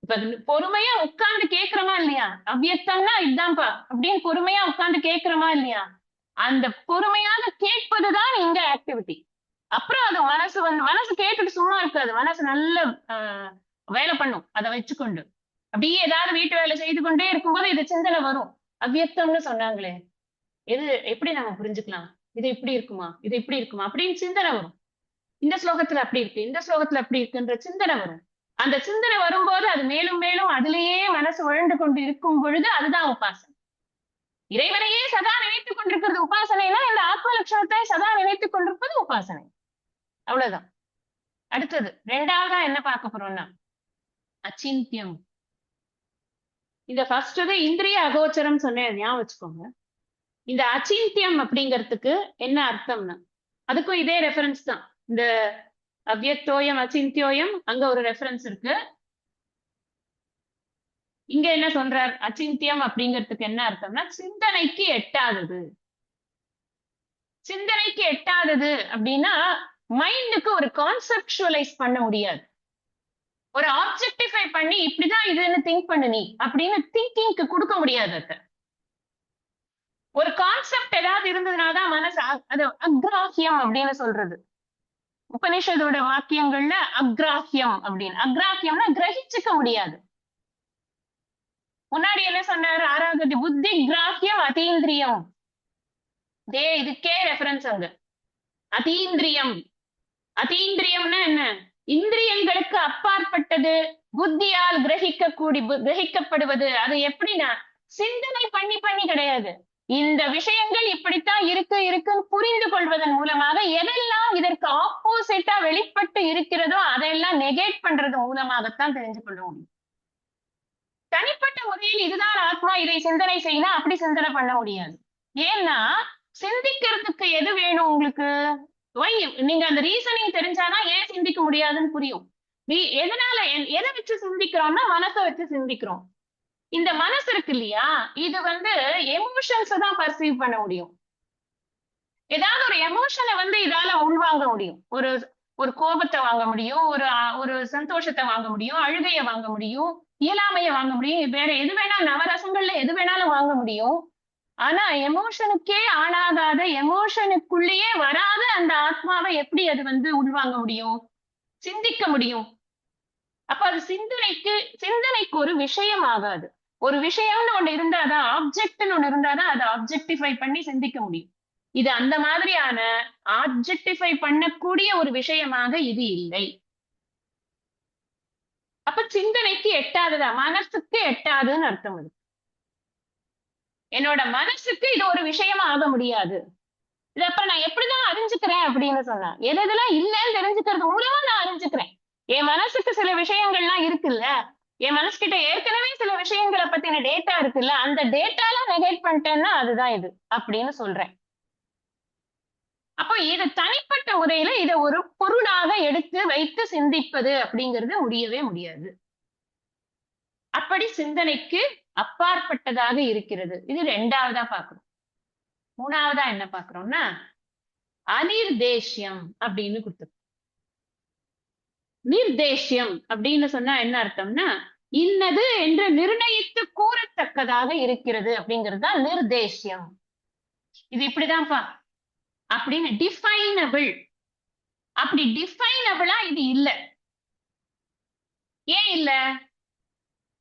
இப்ப பொறுமையா உட்கார்ந்து கேட்கிறோமா இல்லையா? அவ்வியக்தம்னா இதுதான்ப்பா அப்படின்னு பொறுமையா உட்கார்ந்து கேட்கிறோமா இல்லையா? அந்த பொறுமையாக கேட்பதுதான் இங்க ஆக்டிவிட்டி. அப்புறம் அது மனசு கேட்டுட்டு சும்மா இருக்காது. மனசு நல்ல வேலை பண்ணும். அதை வச்சுக்கொண்டு அப்படியே ஏதாவது வீட்டு வேலை செய்து கொண்டே இருக்கும்போது இது சிந்தனை வரும். அவ்வியக்தம்னு சொன்னாங்களே, எது எப்படி நம்ம புரிஞ்சுக்கலாம்? இது இப்படி இருக்குமா, இது இப்படி இருக்குமா அப்படின்னு சிந்தனை வரும். இந்த ஸ்லோகத்துல அப்படி இருக்கு, இந்த ஸ்லோகத்துல அப்படி இருக்குன்ற சிந்தனை வரும். அந்த சிந்தனை வரும்போது அது மேலும் மேலும் அதிலேயே மனசு உழண்டு கொண்டு இருக்கும் பொழுது அதுதான் உபாசனை. இறைவனையே சதா நினைத்துக் கொண்டிருக்கிறது உபாசனைனா, இந்த ஆத்ம லட்சணத்தை சதா நினைத்துக் கொண்டிருப்பது உபாசனை. அவ்வளவுதான். அடுத்தது ரெண்டாவதா என்ன பார்க்க போறோம்னா அச்சிந்தியம். இந்த ஃபர்ஸ்ட் இந்திரிய அகோச்சரம் சொன்னேன், ஞாபகம் வச்சுக்கோங்க. இந்த அச்சிந்தியம் அப்படிங்கிறதுக்கு என்ன அர்த்தம்னா அதுக்கும் இதே ரெஃபரன்ஸ் தான். இந்த அவ்யக்தோயம் அச்சிந்தியோயம் அங்க ஒரு ரெஃபரன்ஸ் இருக்கு. இங்க என்ன சொல்றார்? அச்சிந்தியம் அப்படிங்கிறதுக்கு என்ன அர்த்தம்னா சிந்தனைக்கு எட்டாதது. சிந்தனைக்கு எட்டாதது அப்படின்னா மைண்டுக்கு ஒரு கான்செப்டுவலைஸ் பண்ண முடியாது. ஒரு ஆப்ஜெக்டிஃபை பண்ணி இப்படிதான் இதுன்னு திங்க் பண்ணு நீ அப்படின்னு திங்கிங்க்கு கொடுக்க முடியாது. அது ஒரு கான்செப்ட் ஏதாவது இருந்ததுனாலதான் மனசு அது அக்ராஹியம் அப்படின்னு சொல்றது. உபனிஷதோட வாக்கியங்கள்ல அக்ராஹியம் அப்படின்னு, அக்ராஹியம்னா கிரகிச்சுக்க முடியாது. முன்னாடி என்ன சொன்னாரு? ஆறாவது புத்தி கிராஹியம் அதீந்திரியம். இதுக்கே ரெஃபரன்ஸ் அங்க. அதீந்திரியம். அதீந்திரியம்னா என்ன? இந்திரியங்களுக்கு அப்பாற்பட்டது, புத்தியால் கிரகிக்கப்படுவது. அது எப்படின்னா சிந்தனை பண்ணி பண்ணி கிடையாது. இந்த விஷயங்கள் இப்படித்தான் இருக்குன்னு புரிந்து கொள்வதன் மூலமாக எதெல்லாம் இதற்கு ஆப்போசிட்டா வெளிப்பட்டு இருக்கிறதோ அதையெல்லாம் நெகேட் பண்றது மூலமாகத்தான் தெரிஞ்சு கொள்ள முடியும். தனிப்பட்ட முறையில் இதுதான் ஆத்மா, இதை சிந்தனை செய்யணும் அப்படி சிந்தனை பண்ண முடியாது. ஏன்னா சிந்திக்கிறதுக்கு எது வேணும் உங்களுக்கு? நீங்க அந்த ரீசனிங் தெரிஞ்சாதான் ஏன் சிந்திக்க முடியாதுன்னு புரியும். எதனால எதை வச்சு சிந்திக்கிறோம்னா மனசை வச்சு சிந்திக்கிறோம். இந்த மனசு இருக்கு இல்லையா, இது எமோஷன்ஸ் தான் பர்சீவ் பண்ண முடியும். ஏதாவது ஒரு எமோஷனை இதால உள்வாங்க முடியும். ஒரு கோபத்தை வாங்க முடியும், ஒரு சந்தோஷத்தை வாங்க முடியும், அழுகையை வாங்க முடியும், இயலாமையை வாங்க முடியும், வேற எது வேணாலும் நவரசங்கள்ல எது வேணாலும் வாங்க முடியும். ஆனா எமோஷனுக்கே ஆளாகாத, எமோஷனுக்குள்ளேயே வராத அந்த ஆத்மாவை எப்படி அது உள்வாங்க முடியும், சிந்திக்க முடியும்? அப்ப அது சிந்தனைக்கு ஒரு விஷயம் ஆகாது. ஒரு விஷயம்னு ஒண்ணு இருந்தாதான், ஆப்ஜெக்ட்னு ஒண்ணு இருந்தாதான் அதை ஆப்ஜெக்டிஃபை பண்ணி சிந்திக்க முடியும். இது அந்த மாதிரியான ஆப்ஜெக்டிஃபை பண்ணக்கூடிய ஒரு விஷயமாக இது இல்லை. அப்ப சிந்தனைக்கு எட்டாததா, மனசுக்கு எட்டாதுன்னு அர்த்தம். அது என்னோட மனசுக்கு இது ஒரு விஷயமா ஆக முடியாது. இது அப்புறம் நான் எப்படிதான் அறிஞ்சுக்கிறேன் அப்படின்னு சொன்னா, எதெல்லாம் இல்லைன்னு தெரிஞ்சுக்கிறது மூலமா நான் அறிஞ்சுக்கிறேன். என் மனசுக்கு சில விஷயங்கள்லாம் இருக்குல்ல, என் மனசுகிட்ட ஏற்கனவே சில விஷயங்களை பத்தின டேட்டா இருக்குல்ல, அந்த டேட்டாலாம் நெகேட் பண்ணிட்டேன்னா அதுதான் இது அப்படின்னு சொல்றேன். அப்போ இது தனிப்பட்ட முறையில இதை ஒரு பொருளாக எடுத்து வைத்து சிந்திப்பது அப்படிங்கிறது முடியவே முடியாது. அப்படி சிந்தனைக்கு அப்பாற்பட்டதாக இருக்கிறது. இது ரெண்டாவதா பாக்குறோம். மூணாவதா என்ன பாக்குறோம்னா அனிர்தேஷ்யம் அப்படின்னு கொடுத்து. நிர்தேஷ்யம் அப்படின்னு சொன்னா என்ன அர்த்தம்னா இன்னது என்று நிர்ணயித்து கூறத்தக்கதாக இருக்கிறது அப்படிங்கிறது தான் நிர்தேஷ்யம். இது இப்படிதான்ப்பா அப்படின்னு டிஃபைனபிள். அப்படி டிஃபைனபிளா இது இல்ல. ஏன் இல்ல?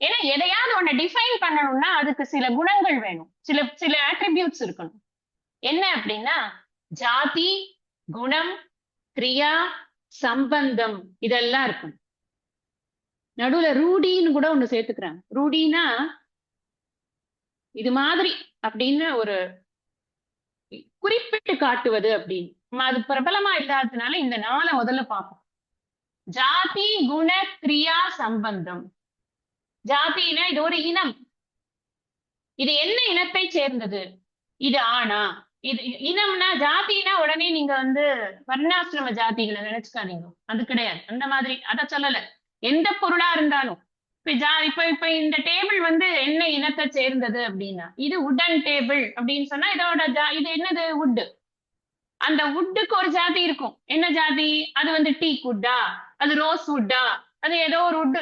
ஏன்னா எதையாவது ஒண்ணு டிஃபைன் பண்ணணும்னா அதுக்கு சில குணங்கள் வேணும், சில ஆட்ரிபியூட்ஸ் இருக்கணும். என்ன அப்படின்னா ஜாதி, குணம், கிரியா, சம்பந்தம் இதெல்லாம் இருக்கும். நடுவுல ரூடின்னு கூட ஒண்ணு சேர்த்துக்கிறாங்க. ரூடினா இது மாதிரி அப்படின்னு ஒரு குறிப்பிட்டு காட்டுவது அப்படின்னு. அது பிரபலமா இல்லாததுனால இந்த 4 முதல்ல பார்ப்போம். ஜாதி, குண, கிரியா, சம்பந்தம். ஜாதினா இது ஒரு இனம். இது என்ன இனத்தை சேர்ந்தது? இது ஆணா? இது இனம்னா, ஜாதினா உடனே நீங்க வர்ணாசிரம ஜாதிகளை நினைச்சுக்காதீங்க, அது கிடையாது. அந்த மாதிரி அத சொல்லல. எந்த பொருளா இருந்தாலும் இப்ப இப்ப இந்த டேபிள் வந்து என்ன இனத்தை சேர்ந்தது அப்படின்னா, இது உடன் டேபிள் அப்படின்னு சொன்னா இதோட இது என்னது வுட். அந்த வுட்டுக்கு ஒரு ஜாதி இருக்கும். என்ன ஜாதி? அது வந்து டீக் வுட்டா, அது ரோஸ் வுட்டா, அது ஏதோ ஒரு வுட்.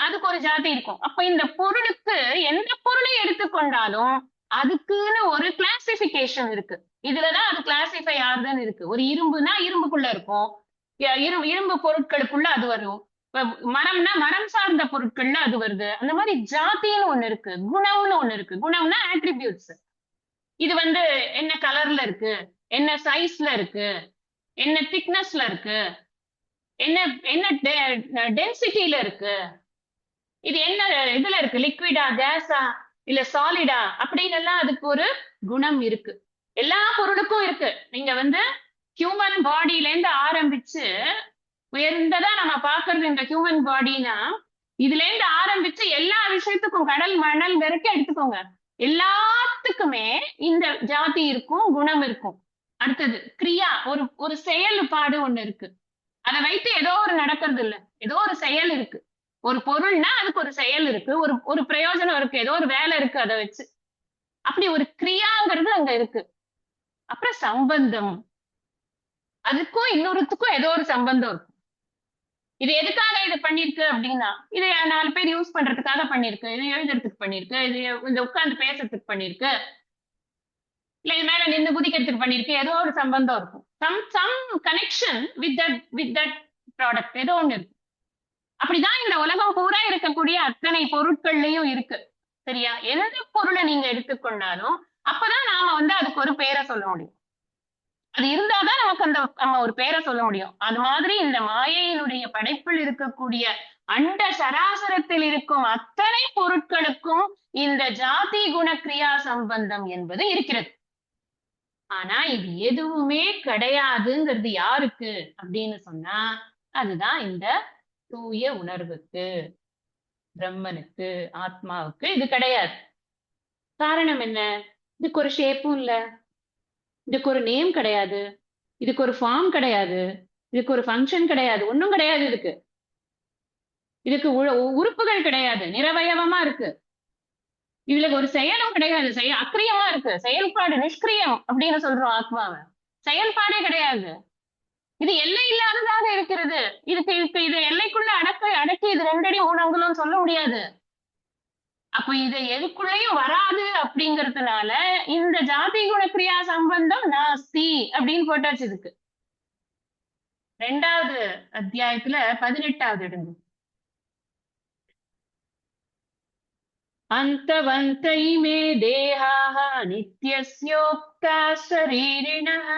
அதுக்கு ஒரு ஜாதி இருக்கும். அப்ப இந்த பொருளுக்கு எந்த பொருளை எடுத்துக்கொண்டாலும் அதுக்குன்னு ஒரு கிளாசிபிகேஷன் இருக்கு. இதுலதான் அது கிளாசிஃபை ஆகுதுன்னு இருக்கு. ஒரு இரும்புனா இரும்புக்குள்ள இருக்கும். இரும்பு பொருட்களுக்குள்ள அது வரும். மரம்னா மரம் சார்ந்த பொருட்கள்ல அது வருது. அந்த மாதிரி ஜாதின்னு ஒண்ணு இருக்கு, குணம்னு ஒண்ணு இருக்கு. குணம்னா ஆட்ரிபியூட்ஸ். இது வந்து என்ன கலர்ல இருக்கு, என்ன சைஸ்ல இருக்கு, என்ன திக்னஸ்ல இருக்கு, என்ன என்ன டென்சிட்டியில இருக்கு, இது என்ன இதுல இருக்கு, லிக்விடா கேஸா இல்ல சாலிடா அப்படின்னு எல்லாம் அதுக்கு ஒரு குணம் இருக்கு. எல்லா பொருளுக்கும் இருக்கு. நீங்க வந்து ஹியூமன் பாடியில இருந்து ஆரம்பிச்சு உயர்ந்ததா நம்ம பாக்குறது இந்த ஹியூமன் பாடினா, இதுல இருந்து ஆரம்பிச்சு எல்லா விஷயத்துக்கும் கடல் மணல் வரைக்கும் எடுத்துக்கோங்க, எல்லாத்துக்குமே இந்த ஜாதி இருக்கும், குணம் இருக்கும். அடுத்தது கிரியா, ஒரு ஒரு செயல்பாடு ஒண்ணு இருக்கு. அதை வைத்து ஏதோ ஒரு நடக்கிறது இல்ல, ஏதோ ஒரு செயல் இருக்கு. ஒரு பொருள்னா அதுக்கு ஒரு செயல் இருக்கு, ஒரு ஒரு பிரயோஜனம் இருக்கு, ஏதோ ஒரு வேலை இருக்கு அதை வச்சு. அப்படி ஒரு கிரியாங்கிறது அங்க இருக்கு. அப்புறம் சம்பந்தம், அதுக்கும் இன்னொருத்துக்கும் ஏதோ ஒரு சம்பந்தம் இருக்கும். இது எதுக்காக இது பண்ணிருக்கு அப்படின்னா, இது 4 பேர் யூஸ் பண்றதுக்காக பண்ணிருக்கு, இது எழுதுறதுக்கு பண்ணிருக்கு, இது இந்த உட்கார்ந்து பேசுறதுக்கு பண்ணிருக்கு, இல்ல இது மேல நின்று குதிக்கிறதுக்கு பண்ணிருக்கு, ஏதோ ஒரு சம்பந்தம் இருக்கும். Some connection with that product ஏதோ ஒண்ணு இருக்கு. அப்படிதான் இந்த உலகம் பூரா இருக்கக்கூடிய அத்தனை பொருட்கள்லயும் இருக்கு. சரியா? எந்த பொருளை நீங்க எடுத்துக்கொண்டாலும் அப்பதான் நாம வந்து அதுக்கு ஒரு பேரை சொல்ல முடியும். அது இருந்தாதான் நமக்கு அந்த நம்ம ஒரு பேரை சொல்ல முடியும். அது மாதிரி இந்த மாயையினுடைய படைப்பில் இருக்கக்கூடிய அண்ட சராசரத்தில் இருக்கும் அத்தனை பொருட்களுக்கும் இந்த ஜாதி குண கிரியா சம்பந்தம் என்பது இருக்கிறது. ஆனா இது எதுவுமே கிடையாதுங்கிறது யாருக்கு அப்படின்னு சொன்னா, அதுதான் இந்த தூய உணர்வுக்கு, பிரம்மனுக்கு, ஆத்மாவுக்கு இது கிடையாது. காரணம் என்ன? இதுக்கு ஒரு ஷேப்பும் இல்ல, இதுக்கு ஒரு நேம் கிடையாது, இதுக்கு ஒரு ஃபார்ம் கிடையாது, இதுக்கு ஒரு ஃபங்க்ஷன் கிடையாது, ஒண்ணும் கிடையாது. இதுக்கு உறுப்புகள் கிடையாது, நிரவயவமா இருக்கு. இதுல ஒரு செயலும் கிடையாது, அக்கிரியமா இருக்கு. செயல்பாடு நிஷ்கிரியம் அப்படின்னு சொல்றோம் ஆத்மாவை. செயல்பாடே கிடையாது. இது எல்லை இல்லாததாக இருக்கிறது. இதுக்கு இது எல்லைக்குள்ள அடக்கி இது 2 அடி 3 அங்குலம் சொல்ல முடியாது. அப்ப இது எதுக்குள்ளேயும் வராது அப்படிங்கறதுனால இந்த ஜாதி குண கிரியா சம்பந்தம் நாஸ்தி அப்படின்னு போட்டாச்சு இதுக்கு. 2வது அத்தியாயத்துல 18வது எடுங்க. அந்தவந்த இமே தேஹாஹ நித்யஸ்யோக்தா ஷரீரிணஹ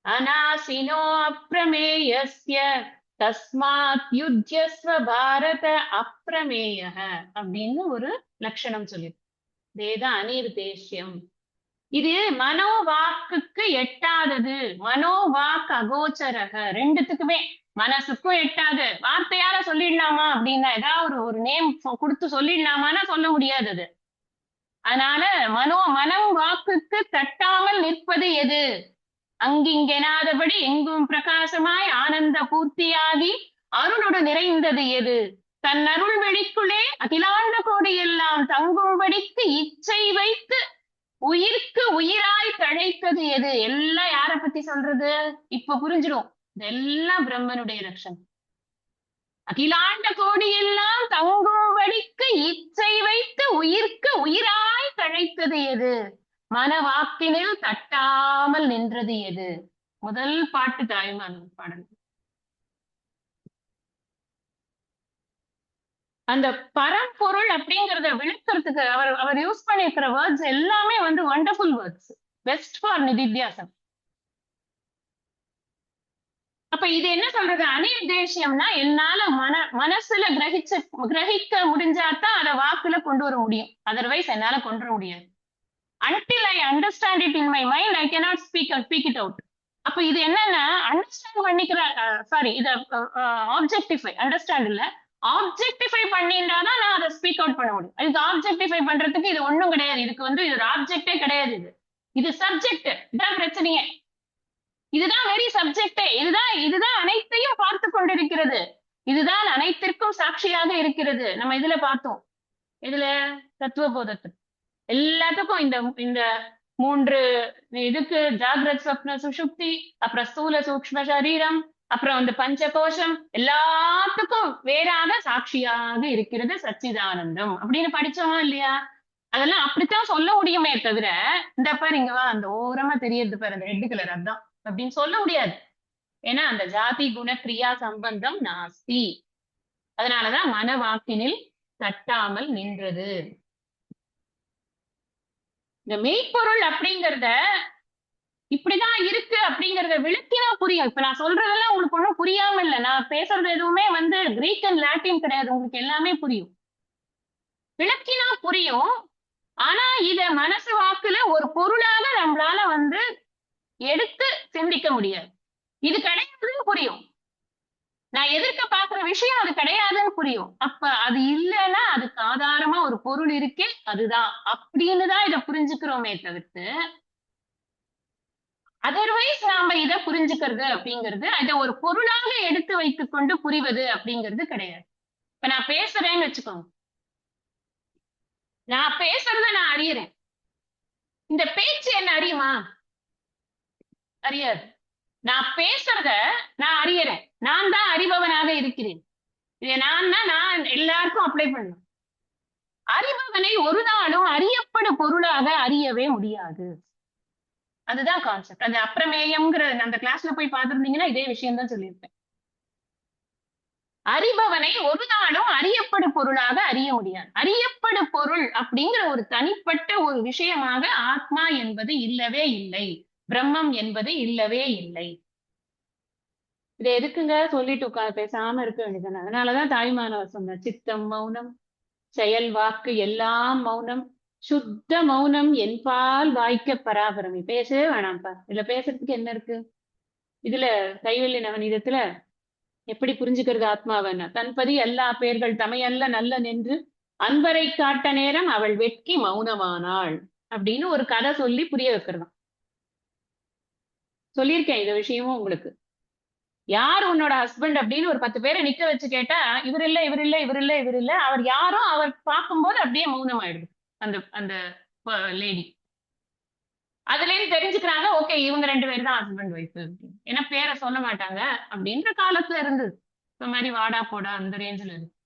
அநாசினோ அப்ரமேயஸ்ய தஸ்மாத் யுத்யஸ்வ பாரத அப்ரமேயஹ அப்படின்னு ஒரு லட்சணம் சொல்லி. வேத அனிர்தேஷ்யம். இது மனோவாக்குக்கு எட்டாதது. மனோவாக் அகோச்சரக, ரெண்டுத்துக்குமே. மனசுக்கும் எட்டாது. வார்த்தையால சொல்லிடலாமா அப்படின்னா, ஏதாவது ஒரு நேம் கொடுத்து சொல்லிடலாமான்னா சொல்ல முடியாது அது. அதனால மனம் வாக்குக்கு தட்டாமல் நிற்பது எது? அங்கிங்கெனாதபடி எங்கும் பிரகாசமாய் ஆனந்த பூர்த்தியாகி அருளோடு நிறைந்தது எது? தன் அருள் வெளிக்குள்ளே அகிலாண்ட கோடி எல்லாம் தங்கும்படிக்கு இச்சை வைத்து உயிர்க்கு உயிராய் தழைத்தது எது? எல்லாம் யார பத்தி சொல்றது? இப்ப புரிஞ்சிடும். இதெல்லாம் பிரம்மனுடைய லட்சணம். அகிலாண்ட கோடி எல்லாம் தங்கும்படிக்கு இச்சை வைத்து உயிர்க்கு உயிராய் தழைத்தது எது? மனவாக்கினில் தட்டாமல் நின்றது எது? முதல் பாட்டு தாய்மான் பாடல். அந்த பரம்பொருள் அப்படிங்கறத விளக்குறதுக்கு அவர் யூஸ் பண்ணிருக்கிற வேர்ட்ஸ் எல்லாமே வந்து வண்டர்ஃபுல் வேர்ட்ஸ், பெஸ்ட் ஃபார் நிதித்தியாசம். அப்ப இது என்ன சொல்றது? அனிர்தேசியம்னா என்னால மனசுல கிரகிக்க முடிஞ்சாதான் அதை வாக்குல கொண்டு வர முடியும். அதர்வைஸ் என்னால கொண்டு வர முடியாது. Until I understand it in my mind, I cannot speak it out. அப்ப இது என்னன்னா, அண்டர்ஸ்டாண்ட் பண்ணிக்கிற இத ஆப்ஜெக்டிஃபை, அண்டர்ஸ்டாண்ட் இல்ல, ஆப்ஜெக்டிஃபை பண்ணிட்டாதான் நான் அதை ஸ்பீக் அவுட் பண்ண முடியும். இதுக்கு ஆப்ஜெக்டிஃபை பண்றதுக்கு இது ஒண்ணும் கிடையாது. இதுக்கு வந்து இது ஆப்ஜெக்டே கிடையாது. இது சப்ஜெக்ட். இதான் பிரச்சனையே. இதுதான் வெரி சப்ஜெக்டே. இதுதான் அனைத்தையும் பார்த்து கொண்டிருக்கிறது. இதுதான் அனைத்திற்கும் சாட்சியாக இருக்கிறது. நம்ம இதுல பார்த்தோம். இதுல தத்துவ போதத்துக்கு எல்லாத்துக்கும் இந்த இந்த 3 இதுக்கு ஜாகிரத், ஸ்வப்ன, சுஷுப்தி, அப்புறம் ஸ்தூல சூக்ஷ்ம சரீரம், அப்புறம் அந்த பஞ்ச கோஷம், எல்லாத்துக்கும் வேறாக சாட்சியாக இருக்கிறது சச்சிதானந்தம் அப்படின்னு படிச்சோமா இல்லையா? அதெல்லாம் அப்படித்தான் சொல்ல முடியுமே தவிர, இந்த பாரு இங்க வா, அந்த ஓரமா தெரியறது பாரு அந்த ரெட் கலர், அதான் அப்படின்னு சொல்ல முடியாது. ஏன்னா அந்த ஜாதி குண கிரியா சம்பந்தம் நாஸ்தி. அதனாலதான் மன வாக்கினில் தட்டாமல் நின்றது. இந்த மெய்ப்பொருள் அப்படிங்கறத இப்படிதான் இருக்கு அப்படிங்கறத விளக்கினா புரியும். இப்ப நான் சொல்றதெல்லாம் உங்களுக்கு ஒண்ணும் புரியாம இல்ல. நான் பேசுறது எதுவுமே கிரீக் அண்ட் லாட்டின் கிடையாது. உங்களுக்கு எல்லாமே புரியும். விளக்கினா புரியும். ஆனா இத மனசு வாக்குல ஒரு பொருளாக நம்மளால எடுத்து சிந்திக்க முடியாது. இது கிடையாதுன்னு புரியும். நான் எதிர்க்க பாக்குற விஷயம் அது கிடையாதுன்னு புரியும். அப்ப அது இல்லைன்னா அதுக்கு ஆதாரமா ஒரு பொருள் இருக்கே, அதுதான் அப்படின்னு தான் இதை புரிஞ்சுக்கிறோமே தவிர்த்து, அதர்வைஸ் நாம இதை புரிஞ்சுக்கிறது அப்படிங்கிறது இதை ஒரு பொருளாக எடுத்து வைத்துக் கொண்டு புரிவது அப்படிங்கிறது கிடையாது. இப்ப நான் பேசுறேன்னு வச்சுக்கோங்க. நான் பேசுறத நான் அறியறேன். இந்த பேச்சு என்ன அறியுமா? அறியாது. நான் பேசுறத நான் அறியறேன். நான் தான் அறிபவனாக இருக்கிறேன். இதை நான் எல்லாருக்கும் அப்ளை பண்ணுவேன். அறிபவனை ஒரு நாளும் அறியப்படும் பொருளாக அறியவே முடியாது. அதுதான் கான்செப்ட். அது அப்பிரமேயம்ங்கிற அந்த கிளாஸ்ல போய் பார்த்திருந்தீங்கன்னா இதே விஷயம் தான் சொல்லியிருப்பேன். அறிபவனை ஒரு நாளும் அறியப்படும் பொருளாக அறிய முடியாது. அறியப்படும் பொருள் அப்படிங்கிற ஒரு தனிப்பட்ட ஒரு விஷயமாக ஆத்மா என்பது இல்லவே இல்லை. பிரம்மம் என்பது இல்லவே இல்லை. இதை எதுக்குங்க சொல்லிட்டு உட்காந்து பேசாம இருக்க வேண்டியது. அதனாலதான் தாய்மானவர் சொன்ன சித்தம் மௌனம், செயல் வாக்கு எல்லாம் மௌனம், சுத்த மௌனம் என்பால் வாய்க்க பராபரமி. பேசவே வேணாம்ப்பா. இதுல பேசுறதுக்கு என்ன இருக்கு? இதுல கைவல்லி நவநீதத்துல எப்படி புரிஞ்சுக்கிறது ஆத்மாவன்னா, தன்பதி எல்லா பேர்கள் தமையல்ல நல்ல நின்று அன்பரை காட்ட நேரம் அவள் வெட்கி மௌனமானாள் அப்படின்னு ஒரு கதை சொல்லி புரிய வைக்கிறதாம். சொல்லியிருக்கேன் இந்த விஷயமும் உங்களுக்கு. யார் உன்னோட ஹஸ்பண்ட் அப்படின்னு ஒரு 10 பேரை நிக்க வச்சு கேட்டா, இவர் இல்ல இவர் இல்ல இவர் இல்ல இவர் இல்ல, அவர் யாரோ அவர் பார்க்கும்போது அப்படியே மௌனம் ஆயிடுது அந்த அந்த லேடி. அதுல இருந்து தெரிஞ்சுக்கிறாங்க, ஓகே இவங்க 2 பேரும் தான் ஹஸ்பண்ட் ஒய்ஃப். ஏன்னா பேரை சொல்ல மாட்டாங்க அப்படின்ற காலத்துல இருந்தது. இந்த மாதிரி வாடா போடா அந்த ரேஞ்சில் இருக்கு.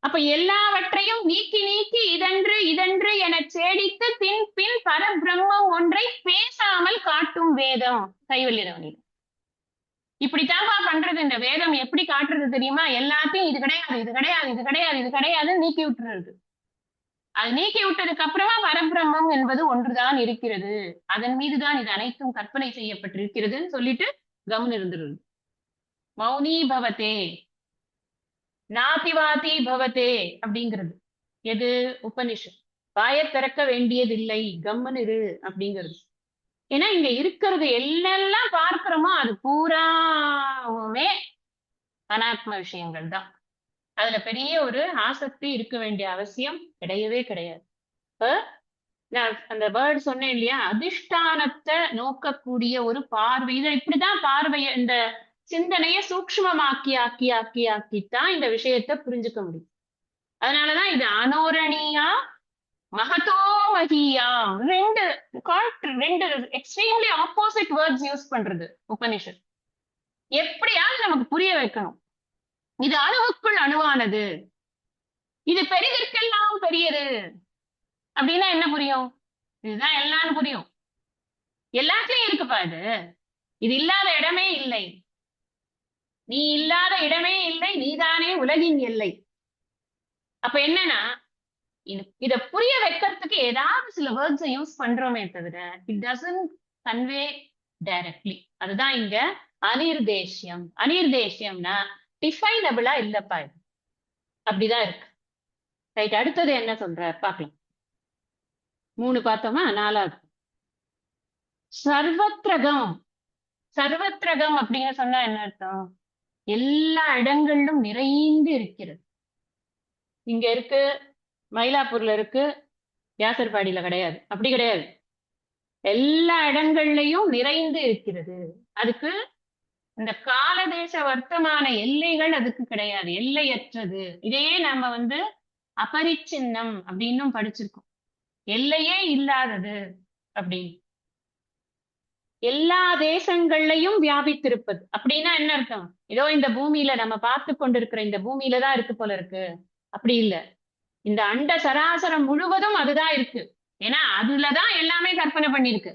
அப்ப எல்லாவற்றையும் நீக்கி நீக்கி இதன்று இதன்று என சேடித்து பின் பரபிரம்மம் ஒன்றை பேசாமல் காட்டும் வேதம் கைவல்லியவனில். இப்படித்தான்ப்பா பண்றது இந்த வேதம். எப்படி காட்டுறது தெரியுமா? எல்லாத்தையும் இது கிடையாது இது கிடையாது இது கிடையாது இது கிடையாதுன்னு நீக்கி விட்டுறது. அது நீக்கி விட்டதுக்கு அப்புறமா பரபிரம்மம் என்பது ஒன்றுதான் இருக்கிறது, அதன் மீதுதான் இது அனைத்தும் கற்பனை செய்யப்பட்டிருக்கிறதுன்னு சொல்லிட்டு கவனம் இருந்துருது. மௌனி பவதே நாதிவாதி பவதே அப்படிங்கிறது எது? உபனிஷத். வாய திறக்க வேண்டியதில்லை, கம்மன் இரு அப்படிங்கிறது. ஏன்னா இங்க இருக்கிறது என்னெல்லாம் பார்க்கிறோமோ அது பூராவுமே அனாத்ம விஷயங்கள் தான். அதுல பெரிய ஒரு ஆசக்தி இருக்க வேண்டிய அவசியம் கிடையவே கிடையாது. இப்ப நான் அந்த வேர்டு சொன்னேன் இல்லையா, அதிஷ்டானத்தை நோக்கக்கூடிய ஒரு பார்வை. இதை இப்படிதான் பார்வையை, இந்த சிந்தனையை சூக்ஷ்மமாக்கி ஆக்கி ஆக்கி ஆக்கித்தான் இந்த விஷயத்தை புரிஞ்சுக்க முடியும். அதனாலதான் இது அனோரணியா மகதோ மகியாம், ரெண்டு எக்ஸ்ட்ரீம்லி ஆப்போசிட் வேர்ட்ஸ் யூஸ் பண்றது உபனிஷத். எப்படியாவது நமக்கு புரிய வைக்கணும். இது அணுவுக்குள் அணுவானது, இது பெரிதற்கெல்லாம் பெரியது அப்படின்னா என்ன புரியும்? இதுதான் எல்லாம் புரியும். எல்லாத்துலயும் இருக்குப்பா இது. இது இல்லாத இடமே இல்லை. நீ இல்லாத இடமே இல்லை, நீதானே உலகின் எல்லை. அப்ப என்னன்னா இத புரிய வைக்கிறதுக்கு ஏதாவது சில வேர்ட்ஸை யூஸ் பண்றோமே தவிர இட் டசன்ட் கன்வே டைரக்ட்லி. அதுதான் இங்க அனிர்தேஷ்யம். அனிர்தேஷ்யம்னா டிஃபைனபிளா இல்லப்பா, இது அப்படிதான் இருக்கு. ரைட், அடுத்தது என்ன சொல்ற பாக்கலாம். 3 பார்த்தோமா, 4வது சர்வத்ரகம். சர்வத்ரகம் அப்படின்னு சொன்னா என்ன அர்த்தம்? எல்லா இடங்களிலும் நிறைந்து இருக்கிறது. இங்க இருக்கு, மயிலாப்பூர்ல இருக்கு, வியாசர்பாடியில கிடையாது. அப்படி கிடையாது. எல்லா இடங்கள்லயும் நிறைந்து இருக்கிறது. அதுக்கு இந்த காலதேச வர்த்தமான எல்லைகள் அதுக்கு கிடையாது, எல்லையற்றது. இதையே நம்ம அபரிச்சின்னம் அப்படின்னும் படிச்சிருக்கோம். எல்லையே இல்லாதது அப்படின்னு. எல்லா தேசங்கள்லயும் வியாபித்திருப்பது அப்படின்னா என்ன அர்த்தம்? ஏதோ இந்த பூமியில நம்ம பார்த்து கொண்டிருக்கிற இந்த பூமியில தான் இருக்கு போல இருக்கு, அப்படி இல்ல. இந்த அண்ட சராசரம் முழுவதும் அதுதான் இருக்கு. ஏன்னா அதுலதான் எல்லாமே கற்பனை பண்ணிருக்கு.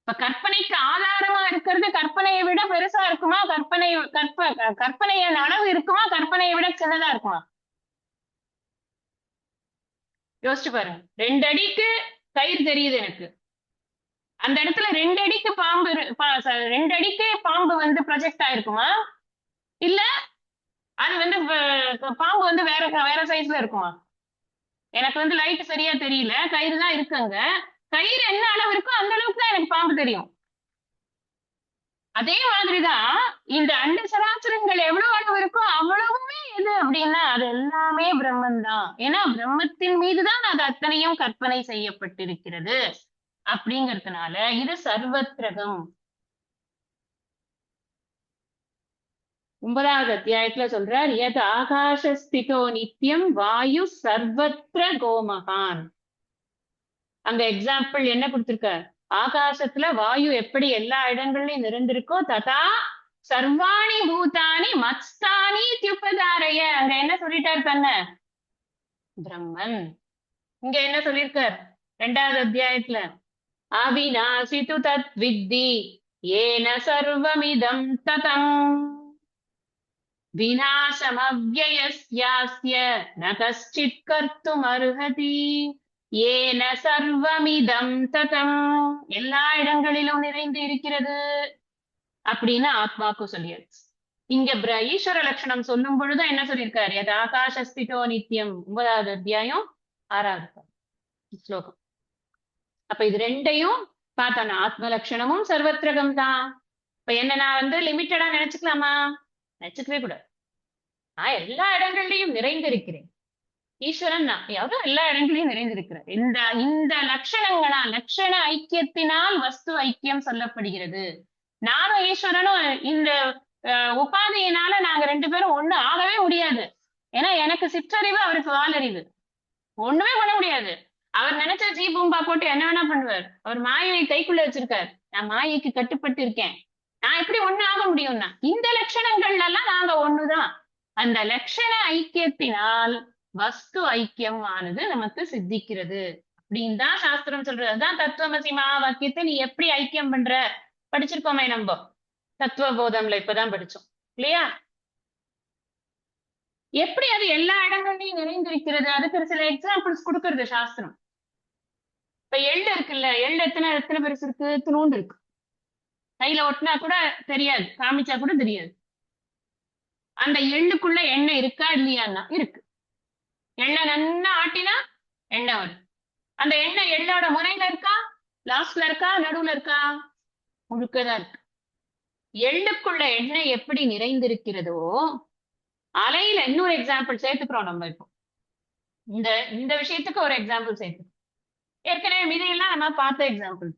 இப்ப கற்பனைக்கு ஆதாரமா இருக்கிறது கற்பனையை விட பெருசா இருக்குமா, கற்பனையின் அளவு இருக்குமா, கற்பனையை விட சின்னதா இருக்குமா? யோசிச்சு பாருங்க. 2 அடிக்கு கயிறு தெரியுது எனக்கு, அந்த இடத்துல 2 அடிக்கு பாம்பு 2 அடிக்கு பாம்பு ப்ரொஜெக்ட் ஆயிருக்குமா, இல்ல அது பாம்பு வேற வேற சைஸ்ல இருக்குமா? எனக்கு லைட் சரியா தெரியல, கயிறு தான் இருக்கு அங்க. கயிறு என்ன அளவு இருக்கோ அந்த அளவுக்கு தான் எனக்கு பாம்பு தெரியும். அதே மாதிரிதான் இந்த அண்ட சராசரங்கள் எவ்வளவு அளவு இருக்கோ அவ்வளவுமே எது அப்படின்னா அது எல்லாமே பிரம்மன் தான். ஏன்னா பிரம்மத்தின் மீதுதான் அது அத்தனையும் கற்பனை செய்யப்பட்டிருக்கிறது. அப்படிங்கறதுனால இது சர்வத்ரகம். 9வது அத்தியாயத்துல சொல்றார், எத் ஆகாசஸ்திதோ நித்யம் வாயு சர்வத்ர கோமகான். அங்க எக்ஸாம்பிள் என்ன கொடுத்திருக்கார்? ஆகாசத்துல வாயு எப்படி எல்லா இடங்கள்லயும் நிறைந்திருக்கோ ததா சர்வாணி பூதானி மத்ஸ்தானி தியுபதாரைய. அங்க என்ன சொல்லிட்டார் தன்ன? பிரம்மன். இங்க என்ன சொல்லியிருக்கார் 2வது அத்தியாயத்துல? அவிநாசிது தத் வித்தி ஏன சர்வமிதம் ததம் விநாசம் அவ்யயஸ்யாஸ்ய ந கஷ்டித் கர்த்தும் அர்ஹதி ஏன சர்வமிதம் ததம். எல்லா இடங்களிலும் நிறைந்து இருக்கிறது அப்படின்னு ஆத்மாக்கு சொல்லியாச்சு. இங்க ஈஸ்வர லட்சணம் சொல்லும் பொழுது என்ன சொல்லியிருக்காரு? அது ஆகாசஸ்திதோ நித்தியம், 9வது அத்தியாயம் 6வது ஸ்லோகம். அப்ப இது ரெண்டையும் பார்த்தோம்னா ஆத்ம லட்சணமும் சர்வத்ரகம் தான். இப்ப என்ன நான் லிமிட்டடா நினைச்சுக்கலாமா? நினைச்சுக்கவே கூடாது. நான் எல்லா இடங்கள்லயும் நிறைந்திருக்கிறேன். ஈஸ்வரன் நான் எவ்வளவு எல்லா இடங்களையும் நிறைந்திருக்கிறார். இந்த லட்சண ஐக்கியத்தினால் வஸ்து ஐக்கியம் சொல்லப்படுகிறது. நானும் ஈஸ்வரனும் இந்த உபாதியினால நாங்க 2 பேரும் ஒண்ணு ஆகவே முடியாது. ஏன்னா எனக்கு சிற்றறிவு, அவருக்கு வாலறிவு. ஒண்ணுமே பண்ண முடியாது. அவர் நினைச்ச ஜீ பூம்பா போட்டு என்ன வேணா பண்ணுவார். அவர் மாயை கைக்குள்ள வச்சிருக்கார். நான் மாயைக்கு கட்டுப்பட்டு இருக்கேன். நான் எப்படி ஒண்ணு ஆக முடியும்னா இந்த லட்சணங்கள்ல எல்லாம் நாங்க ஒண்ணுதான். அந்த லட்சண ஐக்கியத்தினால் வஸ்து ஐக்கியம் ஆனது நமக்கு சித்திக்கிறது அப்படின்னு தான் சாஸ்திரம் சொல்றது. அதுதான் தத்துவமசி மகா வாக்கியத்தை நீ எப்படி ஐக்கியம் பண்ற படிச்சிருக்கோமே நம்ம தத்துவ போதம்ல, இப்பதான் படிச்சோம் இல்லையா? எப்படி அது எல்லா இடங்கள்லயும் நிறைந்திருக்கிறது, அதுக்கு சில எக்ஸாம்பிள்ஸ் கொடுக்கறது சாஸ்திரம். இப்ப எள்ளு இருக்குல்ல, எள்ளு எத்தனை பெருசு இருக்கு? துணூண்டு இருக்கு. கையில ஒட்டினா கூட தெரியாது, காமிச்சா கூட தெரியாது. அந்த எள்ளுக்குள்ள எண்ணெய் இருக்கா இல்லையான்னா இருக்கு. எண்ணெய் நல்லா ஆட்டினா எண்ணெய் வரும். அந்த எண்ணெய் எள்ளோட முனையில இருக்கா, லாஸ்ட்ல இருக்கா, நடுவுல இருக்கா? முழுக்கதான் இருக்கு. எள்ளுக்குள்ள எண்ணெய் எப்படி நிறைந்திருக்கிறதோ, அலையில இன்னொரு எக்ஸாம்பிள் சேர்த்துக்கிறோம் நம்ம. இப்போ இந்த விஷயத்துக்கு ஒரு எக்ஸாம்பிள் சேர்த்து, ஏற்கனவே மீதியெல்லாம் நம்ம பார்த்த எக்ஸாம்பிள்.